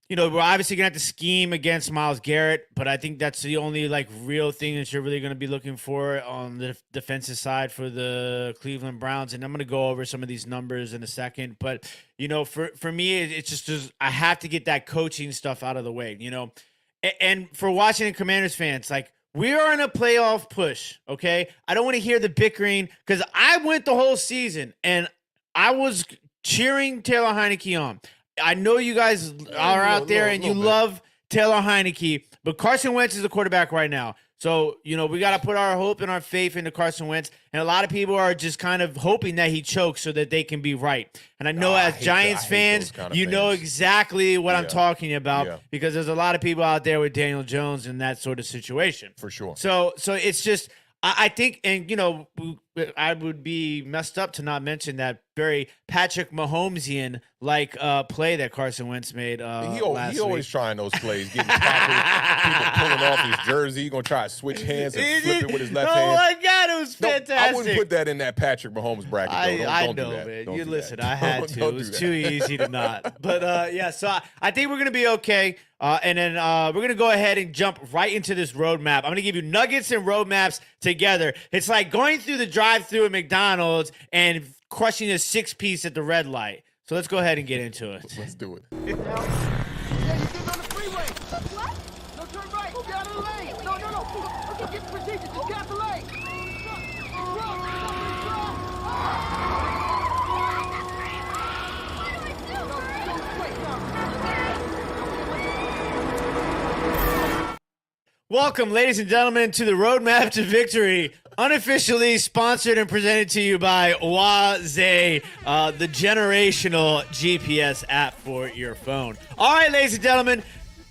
You know, we're obviously going to have to scheme against Myles Garrett, but I think that's the only, like, real thing that you're really going to be looking for on the defensive side for the Cleveland Browns. And I'm going to go over some of these numbers in a second. But, you know, for me, it's just I have to get that coaching stuff out of the way, you know. And for Washington Commanders fans, like, we are in a playoff push, okay? I don't want to hear the bickering because I went the whole season and I was cheering Taylor Heineke on. I know you guys are out there and you love Taylor Heineke, but Carson Wentz is the quarterback right now. So, you know, we got to put our hope and our faith into Carson Wentz. And a lot of people are just kind of hoping that he chokes so that they can be right. And I know as Giants fans, you know exactly what I'm talking about because there's a lot of people out there with Daniel Jones in that sort of situation. For sure. So it's just, I think, and, you know, I would be messed up to not mention that very Patrick Mahomesian like play that Carson Wentz made he last week. always trying those plays, getting tackled, people pulling off his jersey. He's going to try to switch hands and flip it with his left hand. Oh, my God, it was fantastic. I wouldn't put that in that Patrick Mahomes bracket, though. I don't know, do that. man. Don't You do listen, that. I had to. It was too easy to not. But, yeah, so I think we're going to be okay. And then we're going to go ahead and jump right into this roadmap. I'm going to give you nuggets and roadmaps together. It's like going through the drive-thru at McDonald's and crushing a 6-piece at the red light. So let's go ahead and get into it. Let's do it. Yeah, you get on the freeway. What? No, turn right. Get out of the lane. No. Okay, get procedure. Just get out the lane. Welcome, ladies and gentlemen, to the Roadmap to Victory, unofficially sponsored and presented to you by Awthentik, the generational GPS app for your phone. All right, ladies and gentlemen,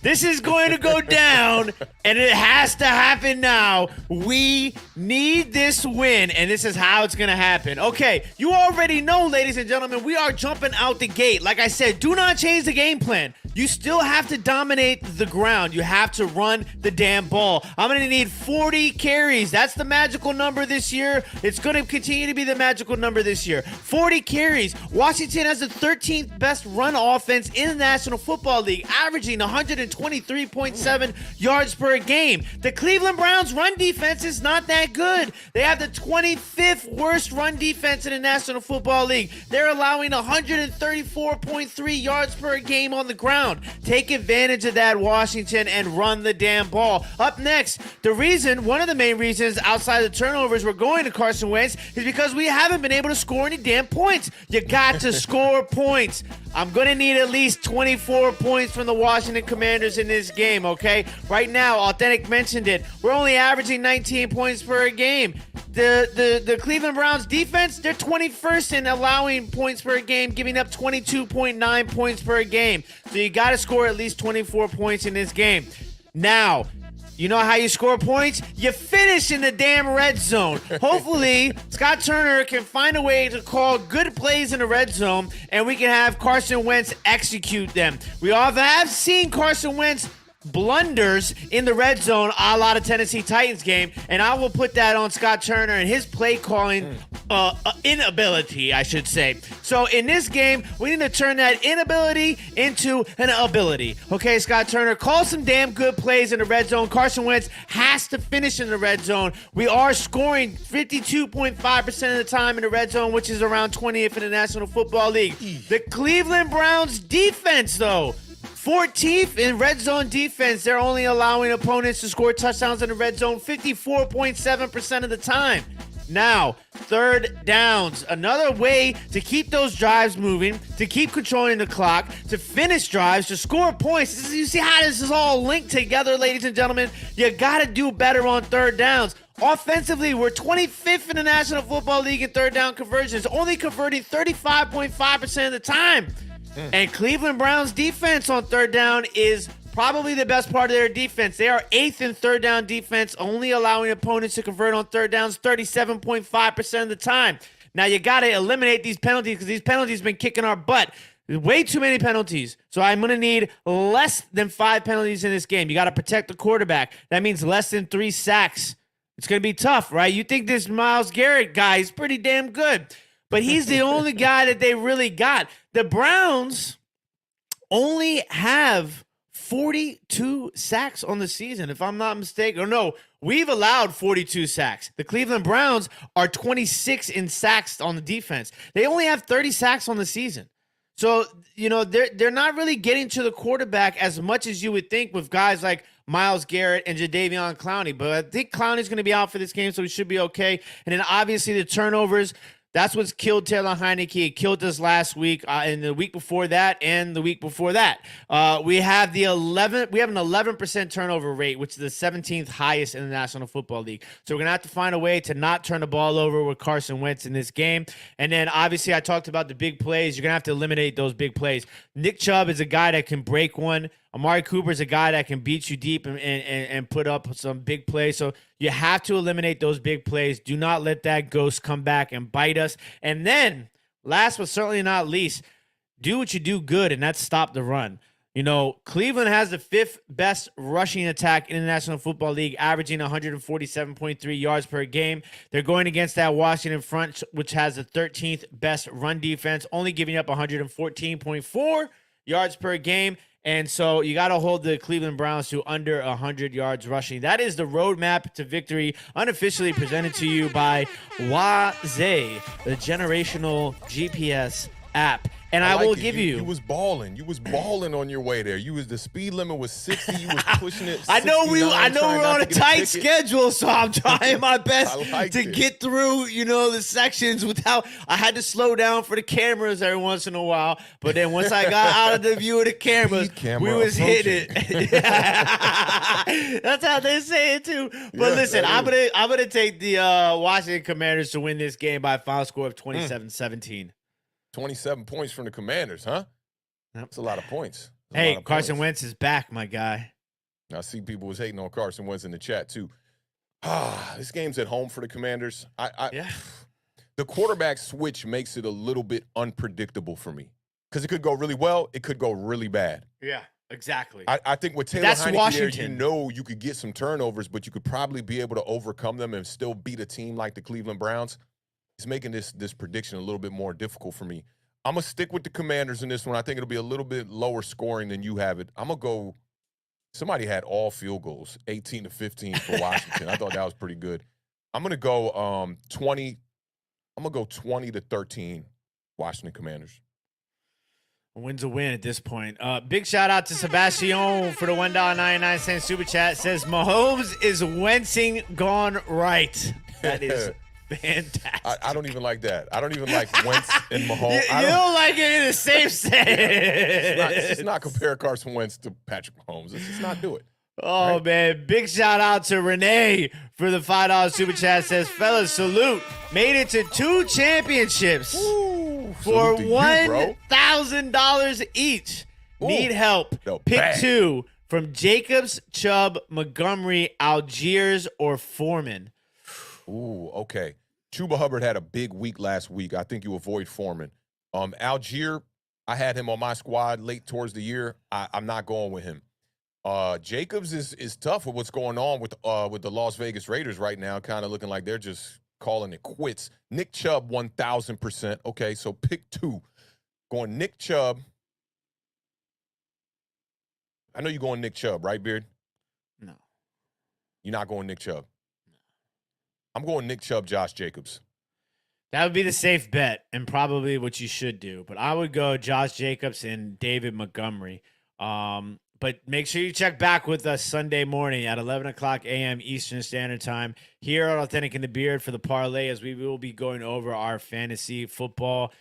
this is going to go down, and it has to happen now. We need this win, and this is how it's going to happen. Okay, you already know, ladies and gentlemen, we are jumping out the gate. Like I said, do not change the game plan. You still have to dominate the ground. You have to run the damn ball. I'm going to need 40 carries. That's the magical number this year. It's going to continue to be the magical number this year. 40 carries. Washington has the 13th best run offense in the National Football League, averaging 123.7 yards per game. The Cleveland Browns' run defense is not that good. They have the 25th worst run defense in the National Football League. They're allowing 134.3 yards per game on the ground. Take advantage of that, Washington, and run the damn ball. Up next, one of the main reasons outside the turnovers we're going to Carson Wentz is because we haven't been able to score any damn points. You got to score points. I'm going to need at least 24 points from the Washington Commanders in this game, okay? Right now, Awthentik mentioned it. We're only averaging 19 points per game. The Cleveland Browns defense, they're 21st in allowing points per game, giving up 22.9 points per game. So you got to score at least 24 points in this game. Now, you know how you score points? You finish in the damn red zone. Hopefully, Scott Turner can find a way to call good plays in the red zone, and we can have Carson Wentz execute them. We all have seen Carson Wentz blunders in the red zone, a la the Tennessee Titans game, and I will put that on Scott Turner and his play calling inability, I should say. So in this game, we need to turn that inability into an ability. Okay, Scott Turner, call some damn good plays in the red zone. Carson Wentz has to finish in the red zone. We are scoring 52.5% of the time in the red zone, which is around 20th in the National Football League. The Cleveland Browns defense, though, 14th in red zone defense. They're only allowing opponents to score touchdowns in the red zone 54.7% of the time. Now, third downs. Another way to keep those drives moving, to keep controlling the clock, to finish drives, to score points. You see how this is all linked together, ladies and gentlemen? You got to do better on third downs. Offensively, we're 25th in the National Football League in third down conversions, only converting 35.5% of the time. And Cleveland Browns defense on third down is probably the best part of their defense. They are 8th in third down defense, only allowing opponents to convert on third downs 37.5% of the time. Now, you got to eliminate these penalties because these penalties have been kicking our butt. Way too many penalties. So I'm going to need less than 5 penalties in this game. You got to protect the quarterback. That means less than 3 sacks. It's going to be tough, right? You think this Myles Garrett guy is pretty damn good, but he's the only guy that they really got. The Browns only have 42 sacks on the season, if I'm not mistaken. Or no, we've allowed 42 sacks. The Cleveland Browns are 26 in sacks on the defense. They only have 30 sacks on the season. So, they're not really getting to the quarterback as much as you would think with guys like Myles Garrett and Jadeveon Clowney. But I think Clowney's going to be out for this game, so he should be okay. And then obviously the turnovers. That's what's killed Taylor Heineke. It killed us last week, and the week before that, and the week before that. We have an 11% turnover rate, which is the 17th highest in the National Football League. So we're gonna have to find a way to not turn the ball over with Carson Wentz in this game. And then obviously I talked about the big plays. You're gonna have to eliminate those big plays. Nick Chubb is a guy that can break one. Amari Cooper is a guy that can beat you deep and put up some big plays. So you have to eliminate those big plays. Do not let that ghost come back and bite us. And then, last but certainly not least, do what you do good, and that's stop the run. Cleveland has the 5th best rushing attack in the National Football League, averaging 147.3 yards per game. They're going against that Washington front, which has the 13th best run defense, only giving up 114.4 yards per game. And so you got to hold the Cleveland Browns to under 100 yards rushing. That is the roadmap to victory, unofficially presented to you by Awthentik, the generational GPS app. And I will give you. You was balling. You was balling on your way there. The speed limit was 60. You was pushing it. I know we're on a tight schedule, so I'm trying my best to get through, the sections without. I had to slow down for the cameras every once in a while, but then once I got out of the view of the cameras, we was hitting it. That's how they say it too. But listen, I'm gonna take the Washington Commanders to win this game by a final score of 27-17. 27 points from the Commanders, huh? That's a lot of points. Hey, Carson Wentz is back, my guy. I see people was hating on Carson Wentz in the chat, too. This game's at home for the Commanders. The quarterback switch makes it a little bit unpredictable for me because it could go really well. It could go really bad. Yeah, exactly. I think with Taylor Heineke there, you could get some turnovers, but you could probably be able to overcome them and still beat a team like the Cleveland Browns. It's making this prediction a little bit more difficult for me. I'm going to stick with the Commanders in this one. I think it'll be a little bit lower scoring than you have it. I'm going to go – somebody had all field goals, 18-15 for Washington. I thought that was pretty good. I'm going to go 20 – I'm going to go 20-13 Washington Commanders. A win's a win at this point. Big shout out to Sebastian for the $1.99 super chat. Says Mahomes is Wentzing gone right. That is – fantastic. I don't even like that. I don't even like Wentz and Mahomes. You don't like it in the same sentence. Let's not compare Carson Wentz to Patrick Mahomes. Let's just not do it. Oh, right? Man. Big shout out to Renee for the $5 super chat. Says, fellas, salute. Made it to 2 championships. Ooh, for $1,000 each. Ooh. Need help. Pick 2 from Jacobs, Chubb, Montgomery, Algiers, or Foreman. Ooh, okay. Chuba Hubbard had a big week last week. I think you avoid Foreman. Algier, I had him on my squad late towards the year. I'm not going with him. Jacobs is tough with what's going on with the Las Vegas Raiders right now, kind of looking like they're just calling it quits. Nick Chubb, 1,000%. Okay, so pick 2. Going Nick Chubb. I know you're going Nick Chubb, right, Beard? No. You're not going Nick Chubb? No. I'm going Nick Chubb, Josh Jacobs. That would be the safe bet and probably what you should do. But I would go Josh Jacobs and David Montgomery. But make sure you check back with us Sunday morning at 11 o'clock a.m. Eastern Standard Time here at Awthentik and The Beard for the parlay, as we will be going over our fantasy football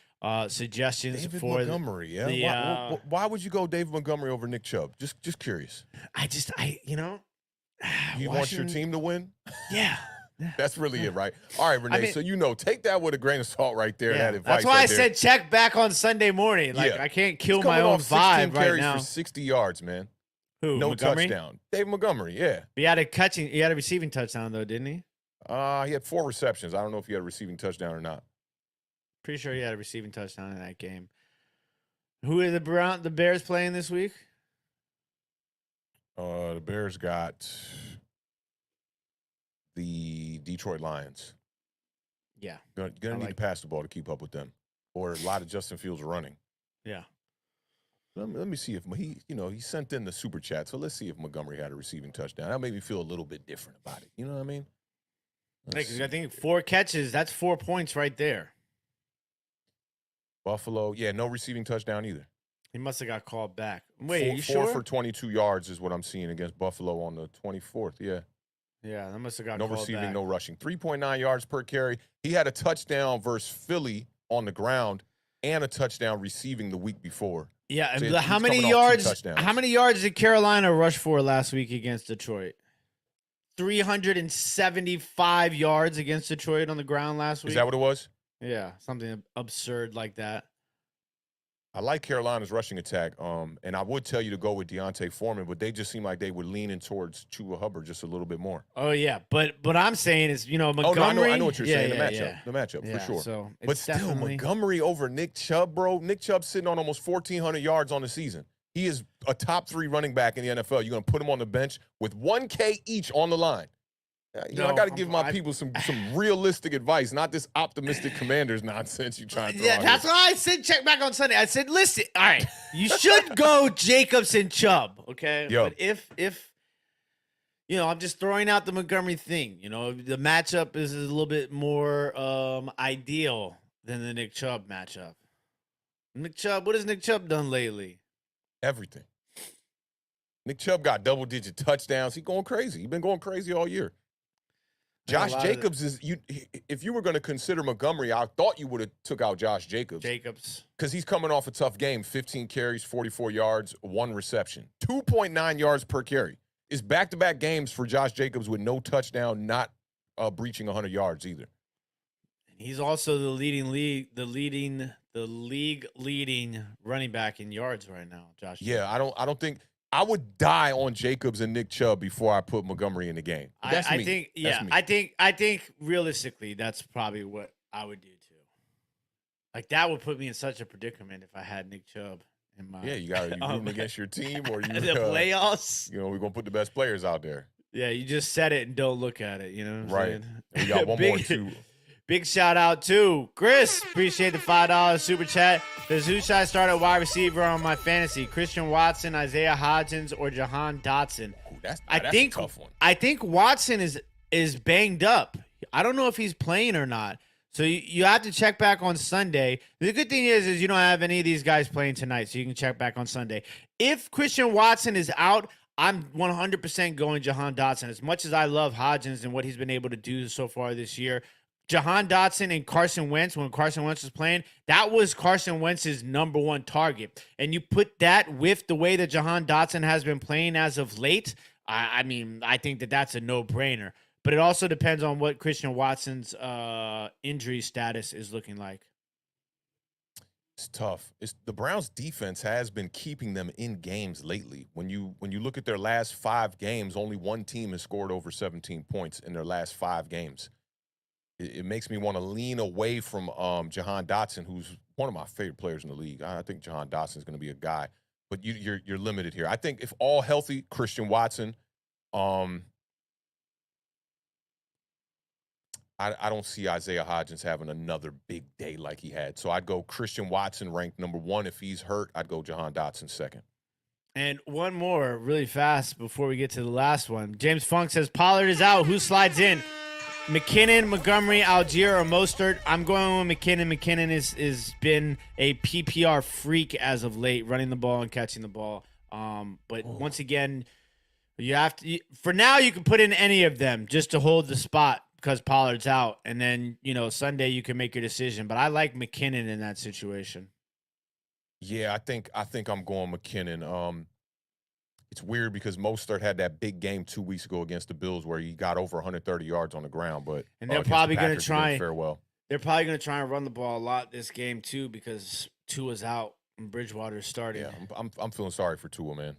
suggestions David for Montgomery. Yeah. Why would you go David Montgomery over Nick Chubb? Just curious. You want your team to win? Yeah. That's really it, right? All right, Renee. So take that with a grain of salt right there. Yeah. That advice. That's why I said check back on Sunday morning. I can't kill my own vibe right now. For 60 yards, man. Who? No Montgomery? touchdown. David Montgomery. Yeah. He had a receiving touchdown though, didn't he? He had 4 receptions. I don't know if he had a receiving touchdown or not. Pretty sure he had a receiving touchdown in that game. Who are the Bears playing this week? The Bears got the Detroit Lions. Yeah. Gonna need to pass the ball to keep up with them, or a lot of Justin Fields running. Yeah. Let me see if he sent in the super chat. So let's see if Montgomery had a receiving touchdown. That made me feel a little bit different about it. You know what I mean? I think 4 catches. That's 4 points right there. Buffalo, no receiving touchdown either. He must have got called back. Wait, are you sure? 4 for 22 yards is what I'm seeing against Buffalo on the 24th. Yeah. Yeah, that must have got no called receiving, back. no rushing. 3.9 yards per carry. He had a touchdown versus Philly on the ground and a touchdown receiving the week before. Yeah, so how many yards? How many yards did Carolina rush for last week against Detroit? 375 yards against Detroit on the ground last week. Is that what it was? Yeah, something absurd like that. I like Carolina's rushing attack, and I would tell you to go with Deontay Foreman, but they just seem like they were leaning towards Chuba Hubbard just a little bit more. Oh yeah, but what I'm saying is, Montgomery. Oh, no, I know what you're saying. The matchup for sure. So but still, Montgomery over Nick Chubb, bro. Nick Chubb's sitting on almost 1,400 yards on the season. He is a top 3 running back in the NFL. You're gonna put him on the bench with $1K each on the line. I got to give my people some realistic advice, not this optimistic Commanders nonsense you trying to throw out that's here. why I said check back on Sunday. I said, listen, all right, you should go Jacobs and Chubb, okay? Yo. But if I'm just throwing out the Montgomery thing. The matchup is a little bit more ideal than the Nick Chubb matchup. Nick Chubb, what has Nick Chubb done lately? Everything. Nick Chubb got double-digit touchdowns. He's going crazy. He's been going crazy all year. Josh Jacobs if you were going to consider Montgomery, I thought you would have took out Josh Jacobs. Because he's coming off a tough game, 15 carries, 44 yards, 1 reception. 2.9 yards per carry. It's back-to-back games for Josh Jacobs with no touchdown, not breaching 100 yards either. He's also the league leading running back in yards right now, Josh. Yeah, I don't think I would die on Jacobs and Nick Chubb before I put Montgomery in the game. That's me. I think realistically, that's probably what I would do too. Like that would put me in such a predicament if I had Nick Chubb in my. Yeah, you rooting against your team or you the playoffs. We're gonna put the best players out there. Yeah, you just said it and don't look at it. Right. We got one more too. Big shout out to Chris. Appreciate the $5 super chat. Does who should I start at wide receiver on my fantasy? Christian Watson, Isaiah Hodgins, or Jahan Dotson? Ooh, that's a tough one. I think Watson is banged up. I don't know if he's playing or not. So you have to check back on Sunday. The good thing is you don't have any of these guys playing tonight, so you can check back on Sunday. If Christian Watson is out, I'm 100% going Jahan Dotson. As much as I love Hodgins and what he's been able to do so far this year, Jahan Dotson and Carson Wentz, when Carson Wentz was playing, that was Carson Wentz's number 1 target. And you put that with the way that Jahan Dotson has been playing as of late, I think that's a no-brainer. But it also depends on what Christian Watson's injury status is looking like. It's tough. The Browns' defense has been keeping them in games lately. When you look at their last 5 games, only one team has scored over 17 points in their last 5 games. It makes me want to lean away from Jahan Dotson, who's one of my favorite players in the league. I think Jahan Dotson is going to be a guy but you're limited here. I think if all healthy, Christian Watson. I don't see Isaiah Hodgins having another big day like he had. So I'd go Christian Watson ranked number 1. If he's hurt, I'd go Jahan Dotson second. And one more really fast before we get to the last one. James Funk says Pollard is out. Who slides in? McKinnon, Montgomery, Algier, or Mostert? I'm going with McKinnon. McKinnon is been a PPR freak as of late, running the ball and catching the ball. But once again, you have to. For now, you can put in any of them just to hold the spot because Pollard's out, and then Sunday you can make your decision. But I like McKinnon in that situation. Yeah, I think I'm going McKinnon. It's weird because Mostert had that big game 2 weeks ago against the Bills where he got over 130 yards on the ground, but they're probably going to try. Farewell. They're probably going to try and run the ball a lot this game too because Tua's out and Bridgewater's starting. Yeah, I'm feeling sorry for Tua, man.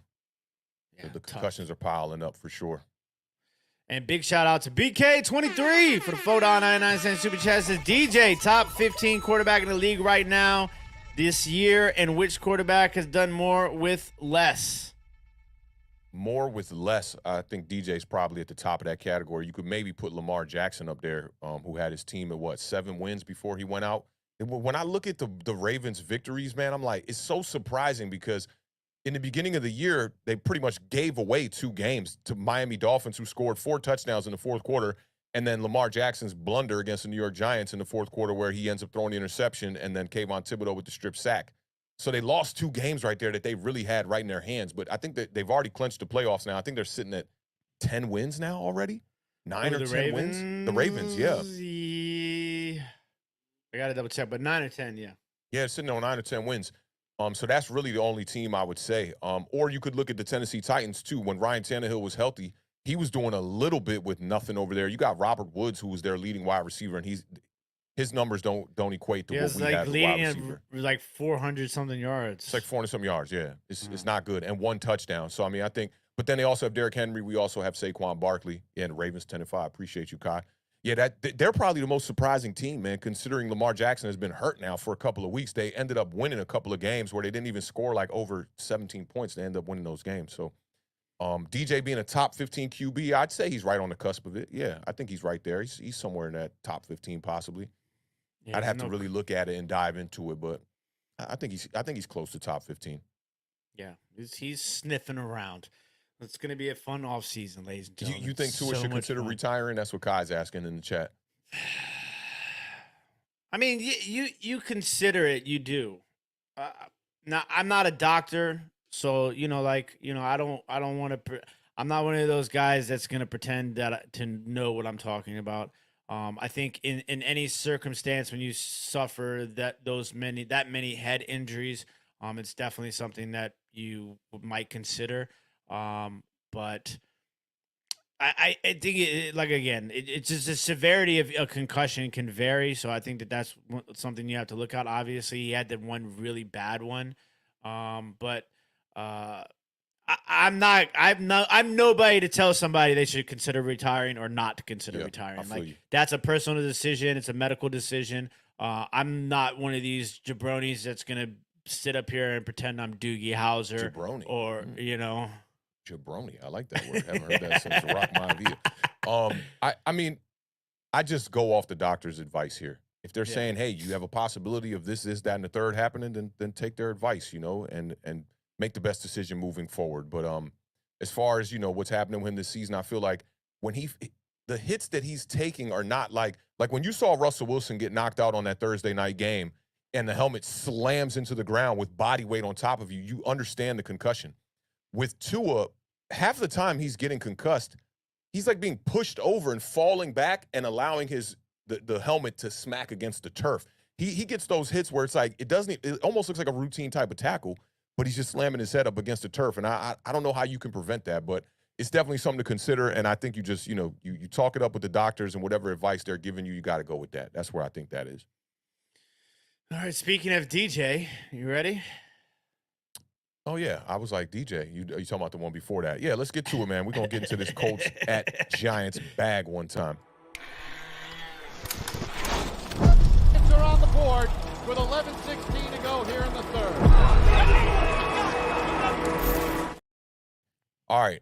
Yeah, the concussions are piling up for sure. And big shout out to BK23 for the $4.99 super chat. Says DJ, top 15 quarterback in the league right now this year, and which quarterback has done more with less? More with less. I think DJ's probably at the top of that category. You could maybe put Lamar Jackson up there, who had his team at 7 wins before he went out. When I look at the Ravens' victories, man, I'm like, it's so surprising because in the beginning of the year, they pretty much gave away 2 games to Miami Dolphins, who scored 4 touchdowns in the fourth quarter, and then Lamar Jackson's blunder against the New York Giants in the fourth quarter where he ends up throwing the interception, and then Kayvon Thibodeau with the strip sack. So they lost 2 games right there that they really had right in their hands. But I think that they've already clinched the playoffs now. I think they're sitting at 10 wins now already. 9 or 10 wins. The Ravens, yeah. I got to double check, but 9 or 10, yeah. Yeah, sitting on 9 or 10 wins. So that's really the only team I would say. Or you could look at the Tennessee Titans, too. When Ryan Tannehill was healthy, he was doing a little bit with nothing over there. You got Robert Woods, who was their leading wide receiver, and his numbers don't equate to what we have as a wide receiver. Like 400-something yards. It's like 400-something yards, yeah. It's not good. And 1 touchdown. So, I mean, I think – but then they also have Derrick Henry. We also have Saquon Barkley. Yeah, and the Ravens 10-5. Appreciate you, Kai. Yeah, they're probably the most surprising team, man, considering Lamar Jackson has been hurt now for a couple of weeks. They ended up winning a couple of games where they didn't even score like over 17 points. They ended up winning those games. So, DJ being a top 15 QB, I'd say he's right on the cusp of it. Yeah, I think he's right there. He's somewhere in that top 15 possibly. Yeah, I'd have to really look at it and dive into it, but I think he's close to top 15. Yeah, he's sniffing around. It's going to be a fun offseason, ladies and gentlemen. You think Tua should consider retiring? That's what Kai's asking in the chat. I mean, you consider it. You do. Now, I'm not a doctor, so I don't want to. I'm not one of those guys that's going to pretend to know what I'm talking about. I think in any circumstance when you suffer that many head injuries, it's definitely something that you might consider. But I think it's just the severity of a concussion can vary. So I think that's something you have to look at. Obviously, he had that one really bad one. But I'm nobody to tell somebody they should consider retiring or not to consider retiring. That's a personal decision. It's a medical decision. I'm not one of these jabronis that's going to sit up here and pretend I'm Doogie Howser. Jabroni. Or, Jabroni. I like that word. Haven't heard that since the Rock Maivia. I mean, I just go off the doctor's advice here. If they're saying, hey, you have a possibility of this, that, and the third happening, then take their advice, and make the best decision moving forward. But as far as, what's happening with him this season, I feel like when the hits that he's taking are not like when you saw Russell Wilson get knocked out on that Thursday night game and the helmet slams into the ground with body weight on top of you, you understand the concussion. With Tua, half the time he's getting concussed, he's like being pushed over and falling back and allowing the helmet to smack against the turf. He gets those hits where it's like it almost looks like a routine type of tackle, but he's just slamming his head up against the turf. And I don't know how you can prevent that, but it's definitely something to consider. And I think you just, you talk it up with the doctors and whatever advice they're giving you, you got to go with that. That's where I think that is. All right. Speaking of DJ, you ready? Oh, yeah. I was like, DJ, you talking about the one before that? Yeah, let's get to it, man. We're going to get into this Colts at Giants bag one time. Giants are on the board with 11:16 to go here in the third. All right.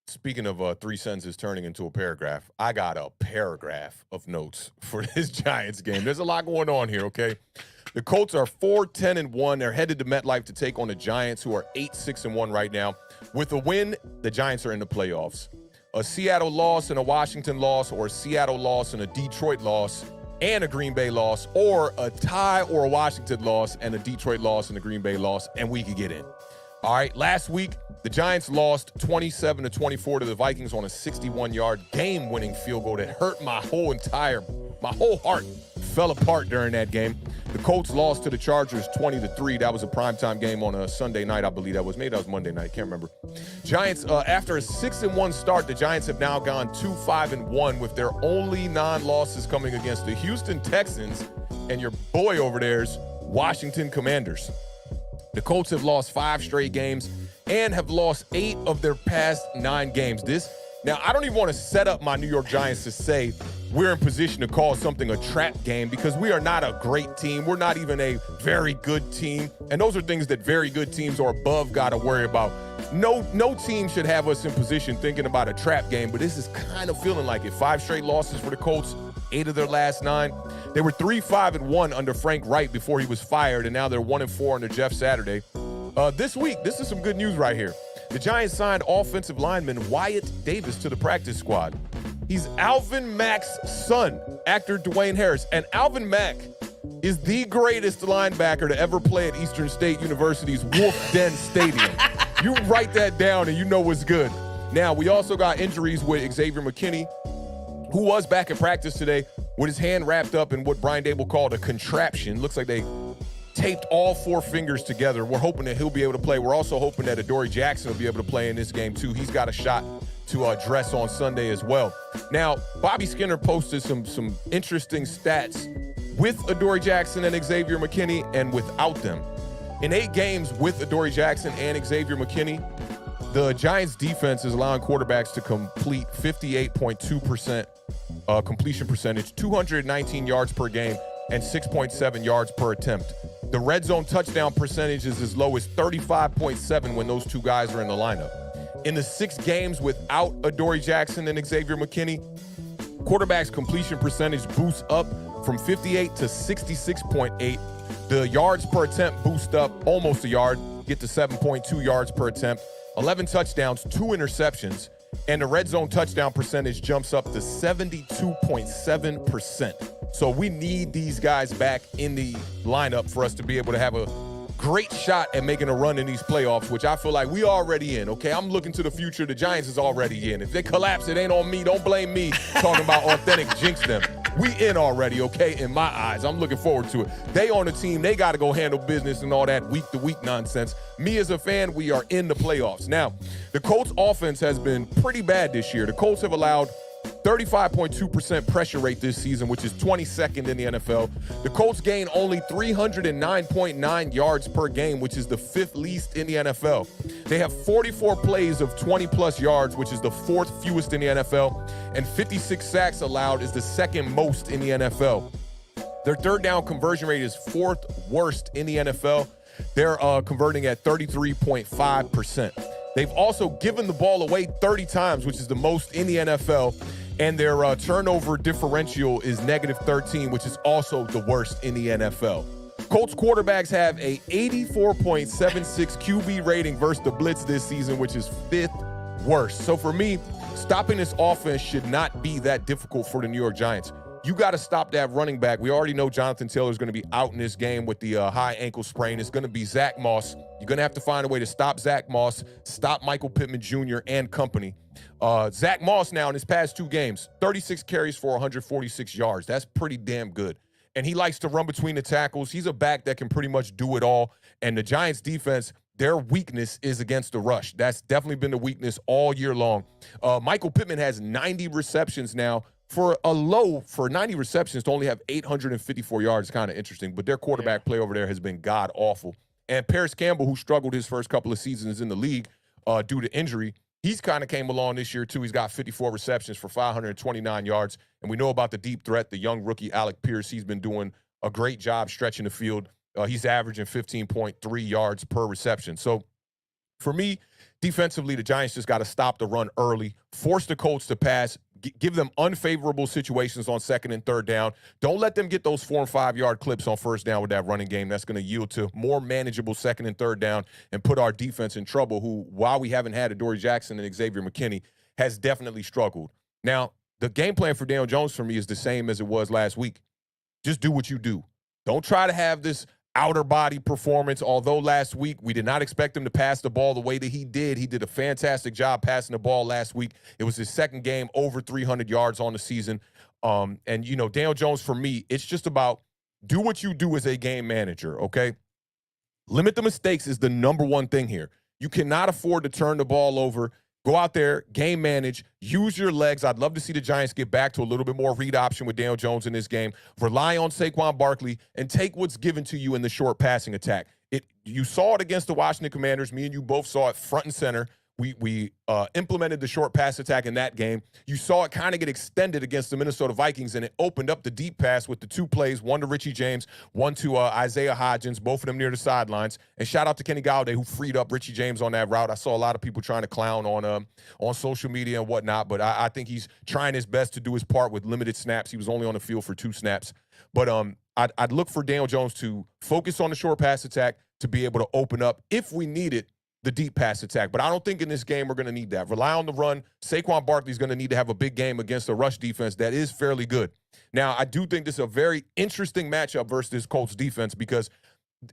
Speaking of 3 sentences turning into a paragraph, I got a paragraph of notes for this Giants game. There's a lot going on here, okay? The Colts are 4-10-1. They're headed to MetLife to take on the Giants, who are 8-6-1 right now. With a win, the Giants are in the playoffs. A Seattle loss and a Washington loss, or a Seattle loss and a Detroit loss and a Green Bay loss, or a tie or a Washington loss and a Detroit loss and a Green Bay loss, and we could get in. All right, last week, the Giants lost 27-24 to the Vikings on a 61-yard game-winning field goal that hurt my whole heart fell apart during that game. The Colts lost to the Chargers 20-3. That was a primetime game on a Sunday night, I believe that was. Maybe that was Monday night, can't remember. Giants, after a 6-1 start, the Giants have now gone 2-5-1 with their only non-losses coming against the Houston Texans and your boy over there's Washington Commanders. The Colts have lost 5 straight games and have lost 8 of their past 9 games. Now, I don't even want to set up my New York Giants to say we're in position to call something a trap game because we are not a great team. We're not even a very good team. And those are things that very good teams or above got to worry about. No team should have us in position thinking about a trap game, but this is kind of feeling like it. 5 straight losses for the Colts, 8 of their last 9. They were 3-5-1 under Frank Wright before he was fired, and now they're 1-4 under Jeff Saturday. This week, this is some good news right here. The Giants signed offensive lineman Wyatt Davis to the practice squad. He's Alvin Mack's son, actor Dwayne Harris. And Alvin Mack is the greatest linebacker to ever play at Eastern State University's Wolf Den Stadium. You write that down and you know what's good. Now, we also got injuries with Xavier McKinney, who was back in practice today with his hand wrapped up in what Brian Dable called a contraption. Looks like they taped all 4 fingers together. We're hoping that he'll be able to play. We're also hoping that Adoree Jackson will be able to play in this game too. He's got a shot to dress on Sunday as well. Now, Bobby Skinner posted some interesting stats with Adoree Jackson and Xavier McKinney and without them. In 8 games with Adoree Jackson and Xavier McKinney, the Giants defense is allowing quarterbacks to complete 58.2% completion percentage, 219 yards per game, and 6.7 yards per attempt. The red zone touchdown percentage is as low as 35.7 when those 2 guys are in the lineup. In the 6 games without Adoree Jackson and Xavier McKinney, quarterbacks' completion percentage boosts up from 58 to 66.8. The yards per attempt boost up almost a yard, get to 7.2 yards per attempt. 11 touchdowns, 2 interceptions, and the red zone touchdown percentage jumps up to 72.7%. So we need these guys back in the lineup for us to be able to have a great shot at making a run in these playoffs, which I feel like we already in, okay? I'm looking to the future. The Giants is already in. If they collapse, it ain't on me. Don't blame me talking about Awthentik jinx them. We in already, okay, in my eyes. I'm looking forward to it. They on the team. They got to go handle business and all that week-to-week nonsense. Me as a fan, we are in the playoffs. Now, the Colts offense has been pretty bad this year. The Colts have allowed 35.2% pressure rate this season, which is 22nd in the NFL. The Colts gain only 309.9 yards per game, which is the 5th least in the NFL. They have 44 plays of 20-plus yards, which is the 4th fewest in the NFL, and 56 sacks allowed is the 2nd most in the NFL. Their third down conversion rate is 4th worst in the NFL. They're converting at 33.5%. They've also given the ball away 30 times, which is the most in the NFL, and their turnover differential is -13, which is also the worst in the NFL. Colts quarterbacks have a 84.76 QB rating versus the blitz this season, which is 5th worst. So for me, stopping this offense should not be that difficult for the New York Giants. You got to stop that running back. We already know Jonathan Taylor is going to be out in this game with the high ankle sprain. It's going to be Zach Moss. You're going to have to find a way to stop Zach Moss, stop Michael Pittman Jr. and company. Zach Moss now in his past 2 games, 36 carries for 146 yards. That's pretty damn good. And he likes to run between the tackles. He's a back that can pretty much do it all. And the Giants defense, their weakness is against the rush. That's definitely been the weakness all year long. Michael Pittman has 90 receptions now. For 90 receptions to only have 854 yards, kind of interesting. But their quarterback play over there has been god-awful. And Paris Campbell, who struggled his first couple of seasons in the league due to injury, he's kind of came along this year, too. He's got 54 receptions for 529 yards. And we know about the deep threat, the young rookie Alec Pierce. He's been doing a great job stretching the field. He's averaging 15.3 yards per reception. So, for me, Defensively, the Giants just got to stop the run early, force the Colts to pass, give them unfavorable situations on second and third down. Don't let them get those 4 and 5 yard clips on first down with that running game. That's going to yield to more manageable second and third down and put our defense in trouble, who, while we haven't had Adoree Jackson and Xavier McKinney, has definitely struggled. Now, the game plan for Daniel Jones for me is the same as it was last week. Just do what you do. Don't try to have this outer body performance. Although last week we did not expect him to pass the ball the way that he did. He did a fantastic job passing the ball last week. It was his second game over 300 yards on the season. And, Daniel Jones, for me, it's just about do what you do as a game manager, okay? Limit the mistakes is the number one thing here. You cannot afford to turn the ball over. Go out there, game manage, use your legs. I'd love to see the Giants get back to a little bit more read option with Daniel Jones in this game. Rely on Saquon Barkley and take what's given to you in the short passing attack. You saw it against the Washington Commanders. Me and you both saw it front and center. We implemented the short pass attack in that game. You saw it kind of get extended against the Minnesota Vikings, and it opened up the deep pass with the 2 plays, one to Richie James, one to Isaiah Hodgins, both of them near the sidelines. And shout out to Kenny Golladay, who freed up Richie James on that route. I saw a lot of people trying to clown on social media and whatnot, but I think he's trying his best to do his part with limited snaps. He was only on the field for 2 snaps. But I'd look for Daniel Jones to focus on the short pass attack to be able to open up, if we need it, the deep pass attack. But I don't think in this game we're going to need that. Rely on the run. Saquon Barkley's going to need to have a big game against a rush defense that is fairly good. Now, I do think this is a very interesting matchup versus this Colts defense because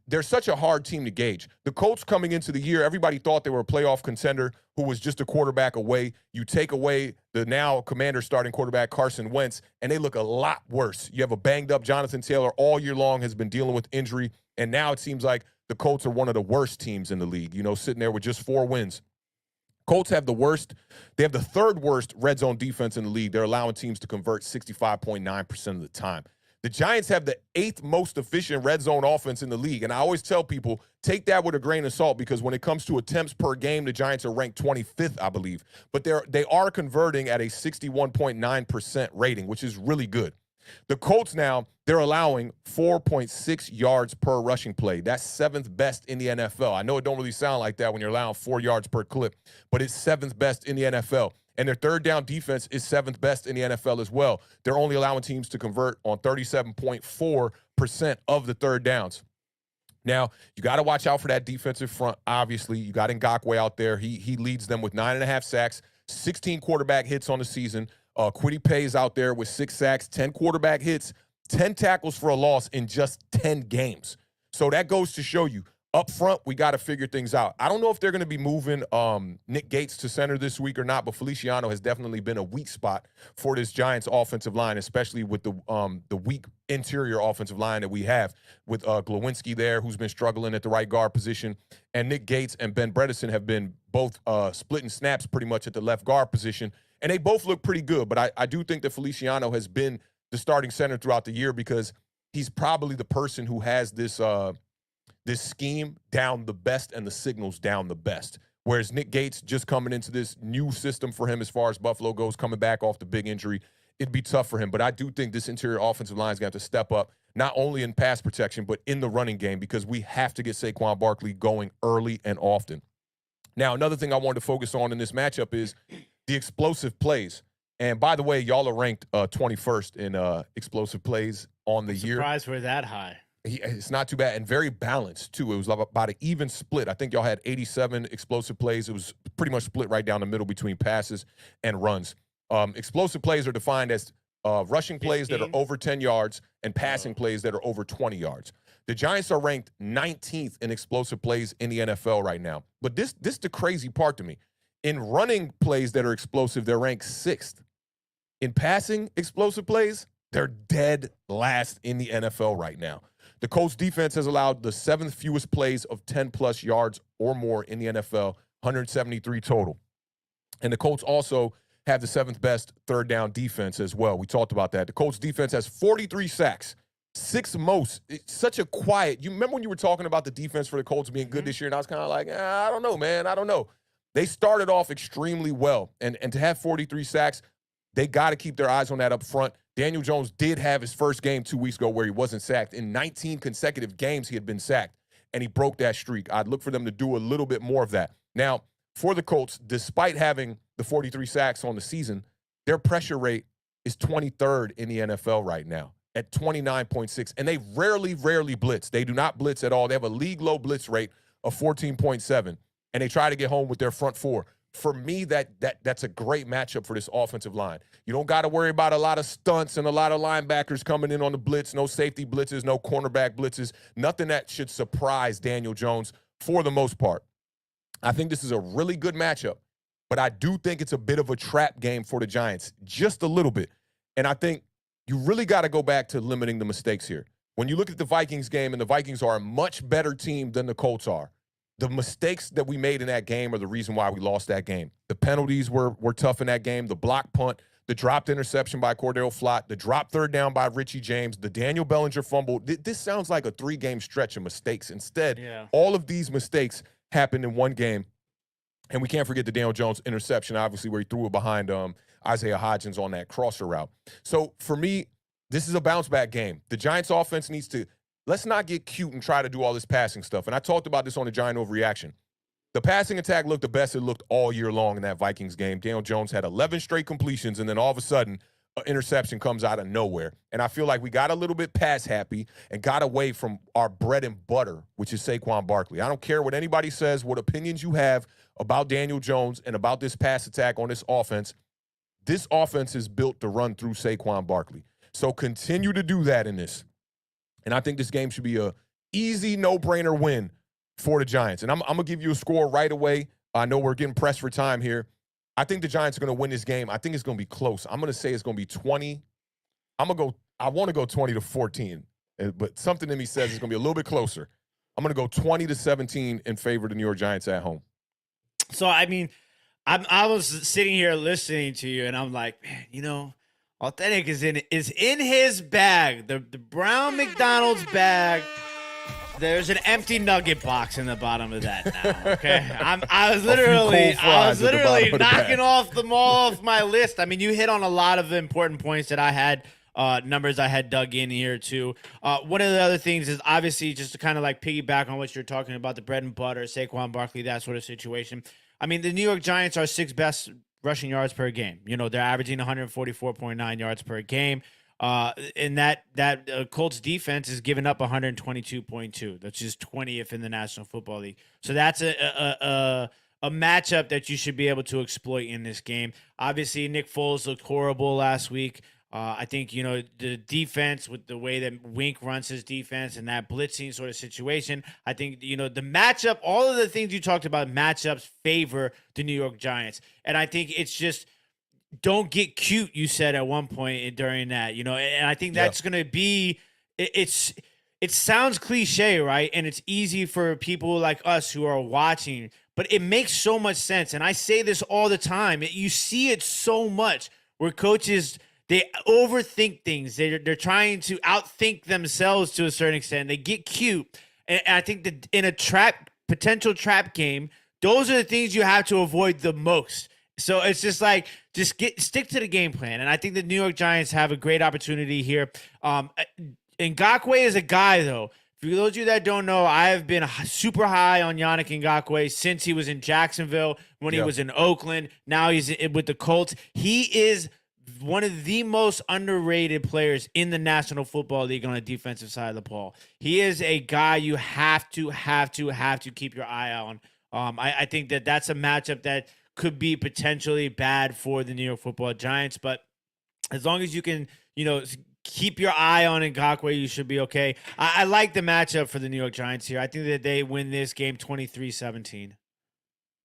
they're such a hard team to gauge. The Colts coming into the year, everybody thought they were a playoff contender who was just a quarterback away. You take away the now Commander starting quarterback, Carson Wentz, and they look a lot worse. You have a banged-up Jonathan Taylor all year long, has been dealing with injury, and now it seems like the Colts are one of the worst teams in the league, sitting there with just 4 wins. Colts have the worst. They have the 3rd worst red zone defense in the league. They're allowing teams to convert 65.9% of the time. The Giants have the 8th most efficient red zone offense in the league. And I always tell people, take that with a grain of salt because when it comes to attempts per game, the Giants are ranked 25th, I believe. But they are converting at a 61.9% rating, which is really good. The Colts now, they're allowing 4.6 yards per rushing play. That's 7th best in the NFL. I know it don't really sound like that when you're allowing 4 yards per clip, but it's 7th best in the NFL. And their third down defense is 7th best in the NFL as well. They're only allowing teams to convert on 37.4% of the third downs. Now, you got to watch out for that defensive front. Obviously, you got Ngakoue out there. He leads them with 9.5 sacks, 16 quarterback hits on the season. Kwity Paye's out there with 6 sacks, 10 quarterback hits, 10 tackles for a loss in just 10 games. So that goes to show you, up front, we got to figure things out. I don't know if they're going to be moving Nick Gates to center this week or not, but Feliciano has definitely been a weak spot for this Giants offensive line, especially with the weak interior offensive line that we have with Glowinski there, who's been struggling at the right guard position, and Nick Gates and Ben Bredesen have been both splitting snaps pretty much at the left guard position, and they both look pretty good. But I do think that Feliciano has been the starting center throughout the year because he's probably the person who has this scheme down the best and the signals down the best. Whereas Nick Gates just coming into this new system for him as far as Buffalo goes, coming back off the big injury, it'd be tough for him. But I do think this interior offensive line is going to have to step up, not only in pass protection, but in the running game because we have to get Saquon Barkley going early and often. Now, another thing I wanted to focus on in this matchup is the explosive plays. And by the way, y'all are ranked 21st in explosive plays on the year. Surprised we're that high. It's not too bad and very balanced, too. It was about an even split. I think y'all had 87 explosive plays. It was pretty much split right down the middle between passes and runs. Explosive plays are defined as rushing plays that are over 10 yards and passing plays that are over 20 yards. The Giants are ranked 19th in explosive plays in the NFL right now. But this is the crazy part to me. In running plays that are explosive, they're ranked 6th. In passing explosive plays, they're dead last in the NFL right now. The Colts defense has allowed the 7th fewest plays of 10-plus yards or more in the NFL, 173 total. And the Colts also have the 7th best third down defense as well. We talked about that. The Colts defense has 43 sacks, 6th most. It's such a quiet. You remember when you were talking about the defense for the Colts being good this year, and I was kind of like, I don't know, man. I don't know. They started off extremely well, and to have 43 sacks, they got to keep their eyes on that up front. Daniel Jones did have his first game 2 weeks ago where he wasn't sacked. In 19 consecutive games, he had been sacked, and he broke that streak. I'd look for them to do a little bit more of that. Now, for the Colts, despite having the 43 sacks on the season, their pressure rate is 23rd in the NFL right now at 29.6. And they rarely blitz. They do not blitz at all. They have a league-low blitz rate of 14.7, and they try to get home with their front four. For me, that's a great matchup for this offensive line. You don't got to worry about a lot of stunts and a lot of linebackers coming in on the blitz, no safety blitzes, no cornerback blitzes, nothing that should surprise Daniel Jones for the most part. I think this is a really good matchup, but I do think it's a bit of a trap game for the Giants, just a little bit. And I think you really got to go back to limiting the mistakes here. When you look at the Vikings game, and the Vikings are a much better team than the Colts are, the mistakes that we made in that game are the reason why we lost that game. The penalties were tough in that game. The block punt, the dropped interception by Cordell Flott, the dropped third down by Richie James, the Daniel Bellinger fumble. This sounds like a 3-game stretch of mistakes. Instead, all of these mistakes happened in one game. And we can't forget the Daniel Jones interception, obviously, where he threw it behind Isaiah Hodgins on that crosser route. So for me, this is a bounce-back game. The Giants offense needs to – let's not get cute and try to do all this passing stuff. And I talked about this on the Giant Overreaction. The passing attack looked the best it looked all year long in that Vikings game. Daniel Jones had 11 straight completions, and then all of a sudden, an interception comes out of nowhere. And I feel like we got a little bit pass-happy and got away from our bread and butter, which is Saquon Barkley. I don't care what anybody says, what opinions you have about Daniel Jones and about this pass attack on this offense. This offense is built to run through Saquon Barkley. So continue to do that in this. And I think this game should be a easy, no-brainer win for the Giants. And I'm going to give you a score right away. I know we're getting pressed for time here. I think the Giants are going to win this game. I think it's going to be close. I'm going to say it's going to be 20. I want to go 20-14, but something in me says it's going to be a little bit closer. I'm going to go 20-17 in favor of the New York Giants at home. So, I mean, I was sitting here listening to you, and I'm like, man, you know, Awthentik is in his bag, the brown McDonald's bag. There's an empty nugget box in the bottom of that now. Okay, I was literally knocking them all off my list. I mean, you hit on a lot of the important points that I had. Numbers I had dug in here too. One of the other things is obviously just to kind of like piggyback on what you're talking about, the bread and butter, Saquon Barkley, that sort of situation. I mean, the New York Giants are 6th best rushing yards per game. You know, they're averaging 144.9 yards per game. And that Colts defense is giving up 122.2. That's just 20th in the National Football League. So that's a matchup that you should be able to exploit in this game. Obviously, Nick Foles looked horrible last week. I think, you know, the defense with the way that Wink runs his defense and that blitzing sort of situation, I think, you know, the matchup, all of the things you talked about, matchups favor the New York Giants. And I think it's just don't get cute, you said at one point during that, you know, and I think that's going to be it sounds cliche, right? And it's easy for people like us who are watching, but it makes so much sense. And I say this all the time. You see it so much where coaches – they overthink things. They're trying to outthink themselves to a certain extent. They get cute. And I think that in a potential trap game, those are the things you have to avoid the most. So it's just like, stick to the game plan. And I think the New York Giants have a great opportunity here. Ngakoue is a guy, though. For those of you that don't know, I have been super high on Yannick Ngakoue since he was in Jacksonville, when he was in Oakland. Now he's with the Colts. He is one of the most underrated players in the National Football League on the defensive side of the ball. He is a guy you have to keep your eye on. I think that's a matchup that could be potentially bad for the New York Football Giants, but as long as you can, you know, keep your eye on Ngakoue, you should be okay. I like the matchup for the New York Giants here. I think that they win this game 23-17.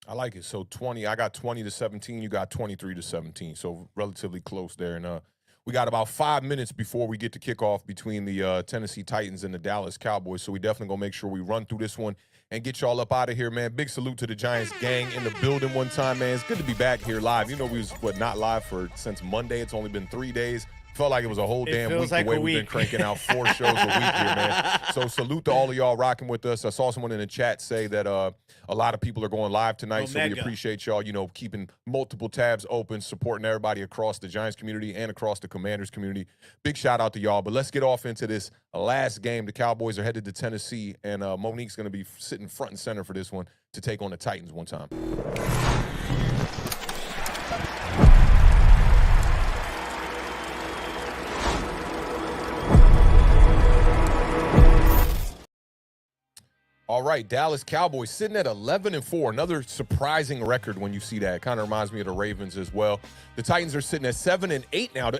I like it. So 20, I got 20-17. You got 23-17. So relatively close there. And we got about 5 minutes before we get to kickoff between the Tennessee Titans and the Dallas Cowboys. So we definitely going to make sure we run through this one and get y'all up out of here, man. Big salute to the Giants gang in the building one time, man. It's good to be back here live. You know, we was, not live since Monday. It's only been 3 days. Felt like it was a whole damn feels week like the way a we've been week. cranking out 4 shows a week here, man. So salute to all of y'all rocking with us. I saw someone in the chat say that a lot of people are going live tonight, so we Omega. appreciate y'all, keeping multiple tabs open, supporting everybody across the Giants community and across the Commanders community. Big shout out to y'all. But let's get off into this last game. The Cowboys are headed to Tennessee, and Monique's going to be sitting front and center for this one to take on the Titans one time. All right, Dallas Cowboys sitting at 11-4. Another surprising record when you see that. Kind of reminds me of the Ravens as well. The Titans are sitting at 7-8 now.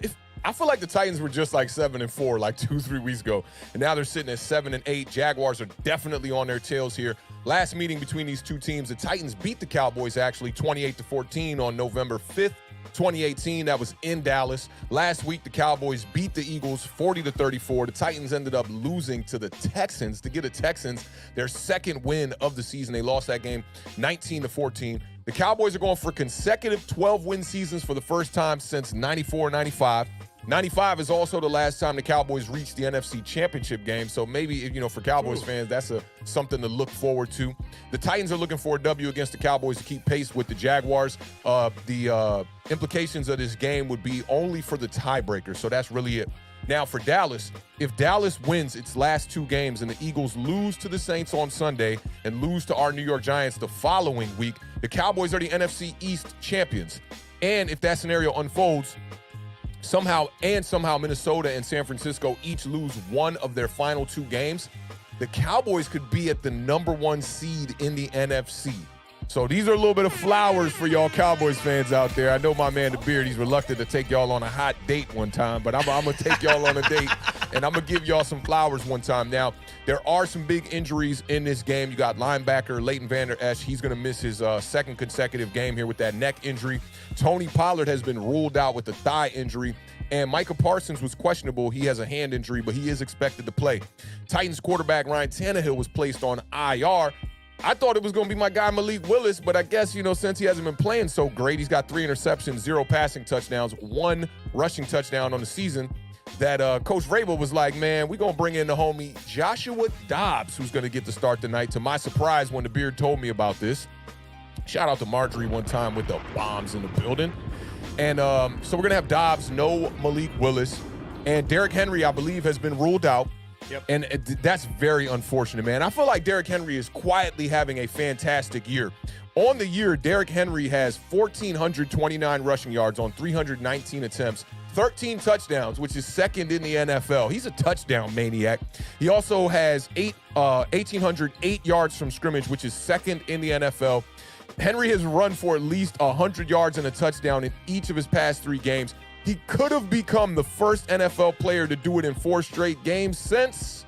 I feel like the Titans were just like 7-4 like 2-3 weeks ago, and now they're sitting at 7-8. Jaguars are definitely on their tails here. Last meeting between these two teams, the Titans beat the Cowboys actually 28-14 on November 5th. 2018, that was in Dallas. Last week, the Cowboys beat the Eagles 40-34. The Titans ended up losing to the Texans to get the Texans their second win of the season. They lost that game 19-14. The Cowboys are going for consecutive 12-win seasons for the first time since 94-95. 95 is also the last time the Cowboys reached the NFC Championship game, so maybe, for Cowboys fans, that's something to look forward to. The Titans are looking for a W against the Cowboys to keep pace with the Jaguars. The implications of this game would be only for the tiebreaker, so that's really it. Now, for Dallas, if Dallas wins its last 2 games and the Eagles lose to the Saints on Sunday and lose to our New York Giants the following week, the Cowboys are the NFC East champions. And if that scenario unfolds, somehow Minnesota and San Francisco each lose one of their final 2 games, the Cowboys could be at the number 1 seed in the NFC. So these are a little bit of flowers for y'all Cowboys fans out there. I know my man The Beard, he's reluctant to take y'all on a hot date one time, but I'm going to take y'all on a date, and I'm going to give y'all some flowers one time. Now, there are some big injuries in this game. You got linebacker Leighton Vander Esch. He's going to miss his second consecutive game here with that neck injury. Tony Pollard has been ruled out with a thigh injury. And Micah Parsons was questionable. He has a hand injury, but he is expected to play. Titans quarterback Ryan Tannehill was placed on IR. I thought it was going to be my guy Malik Willis, but I guess, since he hasn't been playing so great, he's got 3 interceptions, 0 passing touchdowns, 1 rushing touchdown on the season, that Coach Vrabel was like, man, we're going to bring in the homie Joshua Dobbs, who's going to get the start tonight. To my surprise, when The Beard told me about this, shout out to Marjorie one time with the bombs in the building. And so we're going to have Dobbs, no Malik Willis. And Derrick Henry, I believe, has been ruled out. Yep. And that's very unfortunate, man. I feel like Derrick Henry is quietly having a fantastic year. On the year, Derrick Henry has 1,429 rushing yards on 319 attempts, 13 touchdowns, which is second in the NFL. He's a touchdown maniac. He also has 1,808 yards from scrimmage, which is second in the NFL. Henry has run for at least 100 yards and a touchdown in each of his past 3 games. He could have become the first NFL player to do it in 4 straight games since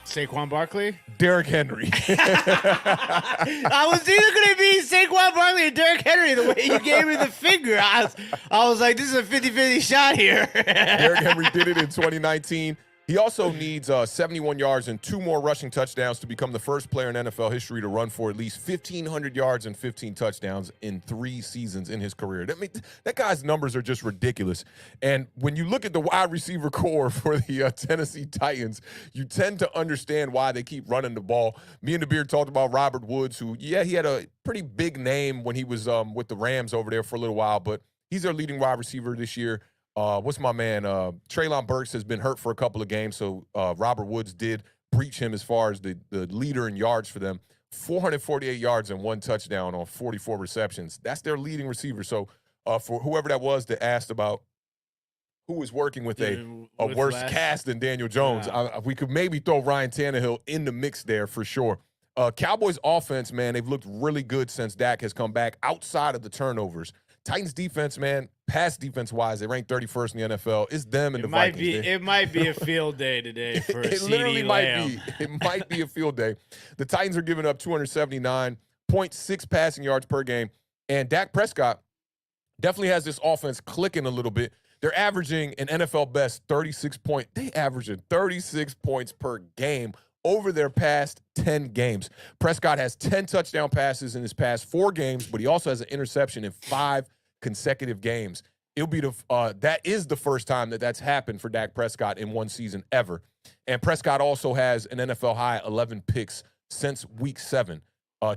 Saquon Barkley? Derrick Henry. I was either going to be Saquon Barkley or Derrick Henry the way you gave me the finger. I was like, this is a 50-50 shot here. Derrick Henry did it in 2019. He also needs 71 yards and 2 more rushing touchdowns to become the first player in NFL history to run for at least 1,500 yards and 15 touchdowns in 3 seasons in his career. That guy's numbers are just ridiculous. And when you look at the wide receiver core for the Tennessee Titans, you tend to understand why they keep running the ball. Me and The Beard talked about Robert Woods, who, he had a pretty big name when he was with the Rams over there for a little while, but he's their leading wide receiver this year. What's my man? Treylon Burks has been hurt for a couple of games, so Robert Woods did breach him as far as the leader in yards for them. 448 yards and 1 touchdown on 44 receptions. That's their leading receiver. So for whoever that was that asked about who was working with a worse cast than Daniel Jones, we could maybe throw Ryan Tannehill in the mix there for sure. Cowboys offense, man, they've looked really good since Dak has come back outside of the turnovers. Titans defense, man, pass defense-wise, they rank 31st in the NFL. It's them and the Vikings. It might be a field day today for It CeeDee literally might Lamb. be. It might be a field day. The Titans are giving up 279.6 passing yards per game, and Dak Prescott definitely has this offense clicking a little bit. They're averaging an NFL best 36 points. They averaging 36 points per game over their past 10 games. Prescott has 10 touchdown passes in his past 4 games, but he also has an interception in 5 consecutive games. it'll be that is the first time that's happened for Dak Prescott in one season ever. And Prescott also has an NFL high 11 picks since week 7.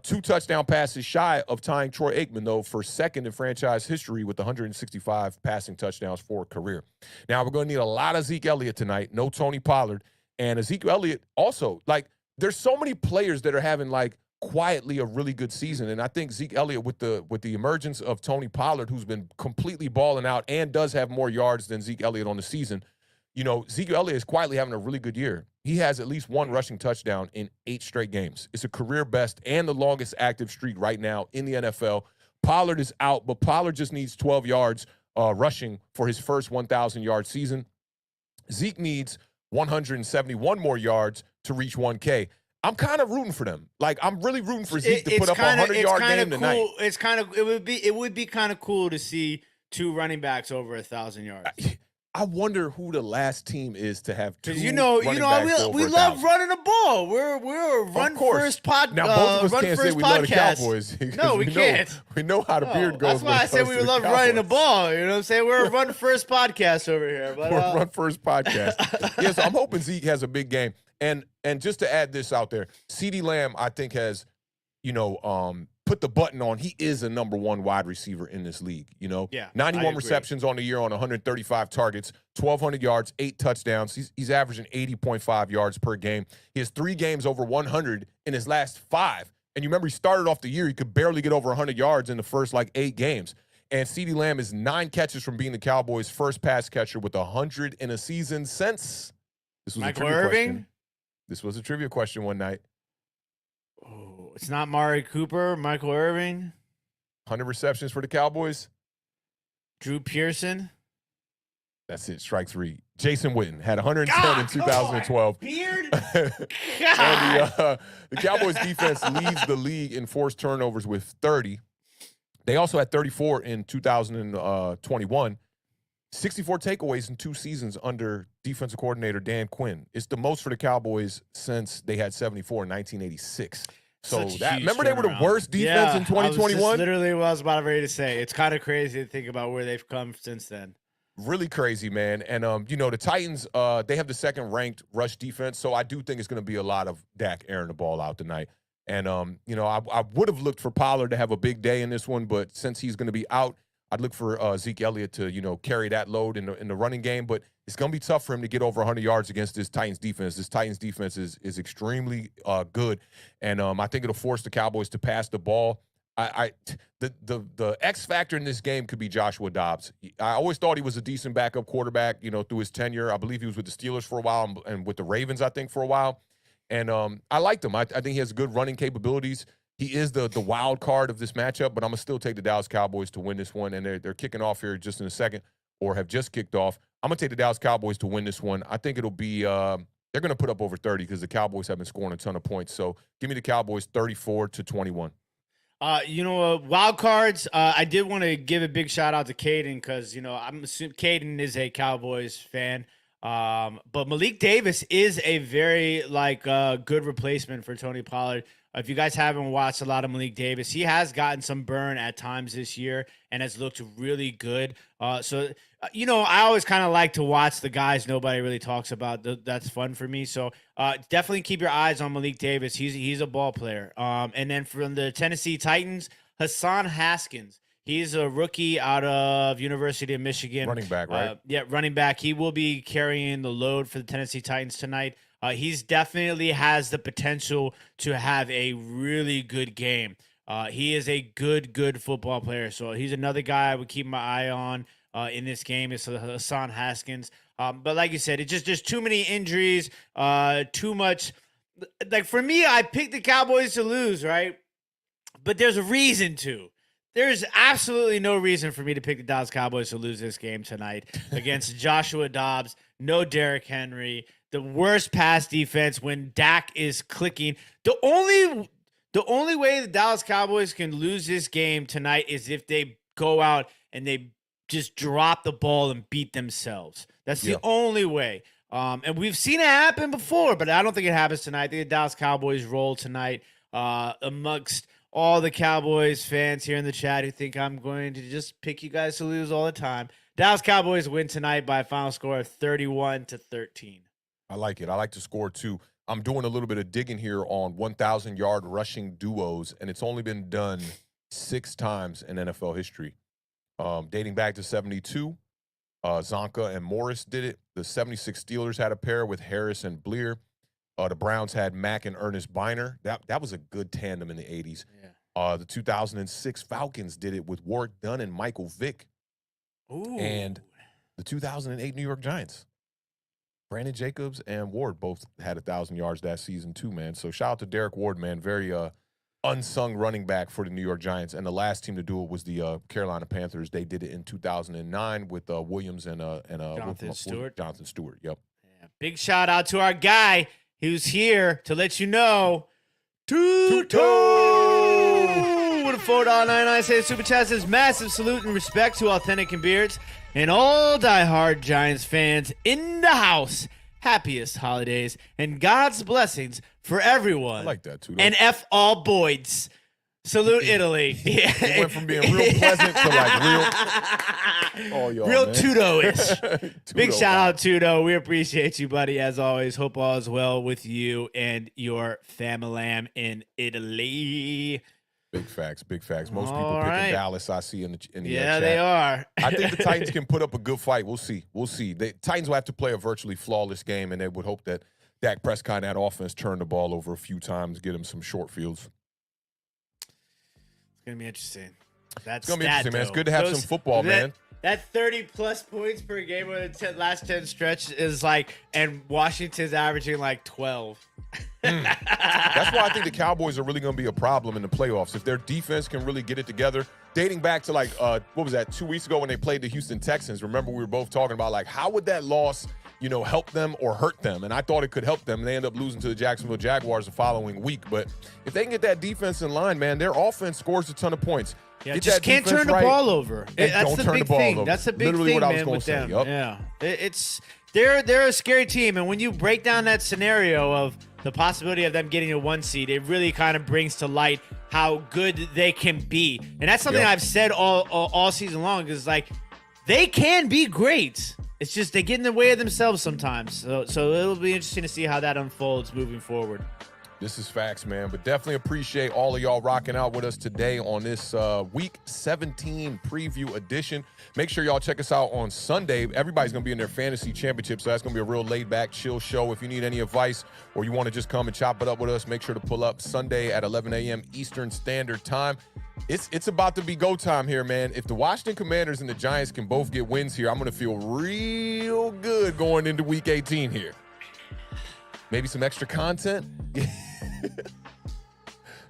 2 touchdown passes shy of tying Troy Aikman, though, for second in franchise history with 165 passing touchdowns for a career. Now, we're going to need a lot of Zeke Elliott tonight. No Tony Pollard. And Ezekiel Elliott also, like, there's so many players that are having, like, quietly a really good season. And I think Zeke Elliott, with the emergence of Tony Pollard, who's been completely balling out and does have more yards than Zeke Elliott on the season, you know, Ezekiel Elliott is quietly having a really good year. He has at least 1 rushing touchdown in 8 straight games. It's a career best and the longest active streak right now in the NFL. Pollard is out, but Pollard just needs 12 yards rushing for his first 1,000-yard season. Zeke needs 171 more yards to reach 1K. I'm kind of rooting for them. Like, I'm really rooting for Zeke to put up a 100-yard game tonight. It would be kind of cool to see 2 running backs over 1,000 yards. I wonder who the last team is to have 2 Because running backs over we 1,000. love running the ball. We're a run first podcast. Now both of us can't say we love the Cowboys. No, we can't. We know how the beard goes. That's why I said we love running the ball. You know what I'm saying? We're a run first podcast over here. But, we're a run first podcast. Yeah, so I'm hoping Zeke has a big game. And just to add this out there, CeeDee Lamb, I think, has, you know, put the button on. He is a number 1 wide receiver in this league, you know. Yeah, 91 receptions on the year on 135 targets, 1,200 yards, 8 touchdowns. He's averaging 80.5 yards per game. He has 3 games over 100 in his last 5. And you remember he started off the year, he could barely get over 100 yards in the first, 8 games. And CeeDee Lamb is 9 catches from being the Cowboys' first pass catcher with 100 in a season since. This was Michael a trivia Irving? question. This was a trivia question one night. Oh, it's not Mari Cooper, Michael Irving, 100 receptions for the Cowboys. Drew Pearson. That's it. Strike 3. Jason Witten had 110 in 2012. Beard? And the Cowboys defense leads the league in forced turnovers with 30. They also had 34 in 2021. 64 takeaways in 2 seasons under defensive coordinator Dan Quinn. It's the most for the Cowboys since they had 74 in 1986. So remember they were the worst defense in 2021? Literally what I was about ready to say. It's kind of crazy to think about where they've come since then. Really crazy, man. And, you know, the Titans, they have the 2nd ranked rush defense. So I do think it's going to be a lot of Dak airing the ball out tonight. And, you know, I would have looked for Pollard to have a big day in this one, but since he's going to be out, I'd look for Zeke Elliott to, you know, carry that load in the running game. But it's going to be tough for him to get over 100 yards against this Titans defense. This Titans defense is extremely good. And I think it'll force the Cowboys to pass the ball. The X factor in this game could be Joshua Dobbs. I always thought he was a decent backup quarterback, you know, through his tenure. I believe he was with the Steelers for a while and with the Ravens, I think, for a while. And I liked him. I think he has good running capabilities. He is the wild card of this matchup, but I'm going to still take the Dallas Cowboys to win this one. And they're kicking off here just in a second, or have just kicked off. I'm going to take the Dallas Cowboys to win this one. I think it'll be they're going to put up over 30 because the Cowboys have been scoring a ton of points. So give me the Cowboys 34-21. You know, wild cards, I did want to give a big shout out to Caden because, you know, I'm assuming Caden is a Cowboys fan. But Malik Davis is a very, good replacement for Tony Pollard. If you guys haven't watched a lot of Malik Davis, he has gotten some burn at times this year and has looked really good. You know, I always kind of like to watch the guys nobody really talks about. That's fun for me. So definitely keep your eyes on Malik Davis. He's a ball player. And then from the Tennessee Titans, Hassan Haskins. He's a rookie out of University of Michigan. Running back, right? Running back. He will be carrying the load for the Tennessee Titans tonight. He's definitely has the potential to have a really good game. He is a good football player. So he's another guy I would keep my eye on in this game. It's Hassan Haskins. But like you said, it's just too many injuries, too much. Like for me, I picked the Cowboys to lose, right? But there's a reason to. There's absolutely no reason for me to pick the Dallas Cowboys to lose this game tonight against Joshua Dobbs, no Derrick Henry, the worst pass defense when Dak is clicking. The only way the Dallas Cowboys can lose this game tonight is if they go out and they just drop the ball and beat themselves. That's the only way. And we've seen it happen before, but I don't think it happens tonight. I think the Dallas Cowboys roll tonight amongst all the Cowboys fans here in the chat who think I'm going to just pick you guys to lose all the time. Dallas Cowboys win tonight by a final score of 31-13. I like it. I like to score too. I'm doing a little bit of digging here on 1,000-yard rushing duos, and it's only been done 6 times in NFL history. Dating back to 72, Zonka and Morris did it. The 76 Steelers had a pair with Harris and Bleer. The Browns had Mack and Ernest Biner. That was a good tandem in the 80s. Yeah. The 2006 Falcons did it with Warwick Dunn and Michael Vick. Ooh. And the 2008 New York Giants. Brandon Jacobs and Ward both had 1,000 yards that season too, man. So shout out to Derek Ward, man. Very unsung running back for the New York Giants. And the last team to do it was the Carolina Panthers. They did it in 2009 with Williams and Jonathan Stewart. Jonathan Stewart, yep. Yeah. Big shout out to our guy who's here to let you know. Two-toe! With a $4.99 cent super chat says massive salute and respect to Awthentik and Beards and all diehard Giants fans in the house. Happiest holidays and God's blessings for everyone. I like that too. And F all Boyds. Salute Italy. Yeah. It went from being real pleasant to like real Tudo-ish. Big Tudo, shout out, Tudo. We appreciate you, buddy, as always. Hope all is well with you and your familam in Italy. Big facts, big facts. Most people All picking right. Dallas, I see in the Yeah, chat. they are. I think the Titans can put up a good fight. We'll see. The Titans will have to play a virtually flawless game, and they would hope that Dak Prescott and that offense turn the ball over a few times, get him some short fields. It's going to be interesting. It's going to be interesting, man. It's good to have some football, man. That 30-plus points per game over the last 10 stretch is like, and Washington's averaging like 12. That's why I think the Cowboys are really going to be a problem in the playoffs. If their defense can really get it together, dating back to like, what was that, 2 weeks ago when they played the Houston Texans. Remember, we were both talking about like, how would that loss, help them or hurt them? And I thought it could help them. And they end up losing to the Jacksonville Jaguars the following week. But if they can get that defense in line, man, their offense scores a ton of points. Yeah, Get just that can't defense turn the right, ball over. and That's don't the turn big the ball thing. over. That's the big Literally thing, what I was man, gonna with say. them. Yup. Yeah, they're a scary team, and when you break down that scenario of the possibility of them getting a 1 seed, it really kind of brings to light how good they can be. And that's something Yep. I've said all season long. Is like they can be great. It's just they get in the way of themselves sometimes. So it'll be interesting to see how that unfolds moving forward. This is facts, man. But definitely appreciate all of y'all rocking out with us today on this Week 17 preview edition. Make sure y'all check us out on Sunday. Everybody's going to be in their fantasy championship, so that's going to be a real laid-back, chill show. If you need any advice or you want to just come and chop it up with us, make sure to pull up Sunday at 11 a.m. Eastern Standard Time. It's about to be go time here, man. If the Washington Commanders and the Giants can both get wins here, I'm going to feel real good going into Week 18 here. Maybe some extra content.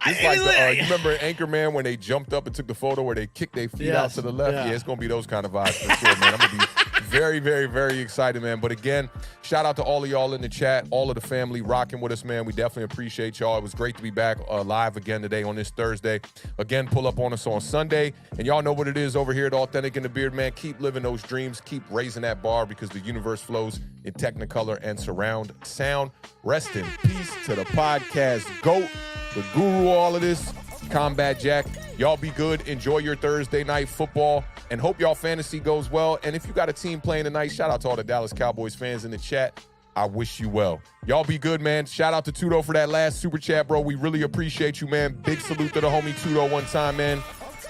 It's like you remember Anchorman when they jumped up and took the photo where they kicked their feet out to the left? Yeah, it's going to be those kind of vibes for sure, man. I'm going to be very, very, very excited, man. But again, shout out to all of y'all in the chat, all of the family rocking with us, man. We definitely appreciate y'all. It was great to be back live again today on this Thursday. Again, pull up on us on Sunday. And y'all know what it is over here at Awthentik and The Beard, man. Keep living those dreams. Keep raising that bar because the universe flows in Technicolor and surround sound. Rest in peace to the podcast GOAT, the guru, all of this, Combat Jack. Y'all be good. Enjoy your Thursday night football and hope y'all fantasy goes well. And if you got a team playing tonight, shout out to all the Dallas Cowboys fans in the chat. I wish you well. Y'all be good, man. Shout out to Tudo for that last super chat, bro. We really appreciate you, man. Big salute to the homie Tudo one time, man.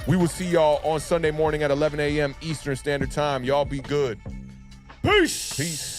We will see y'all on Sunday morning at 11 a.m. Eastern Standard Time. Y'all be good. Peace.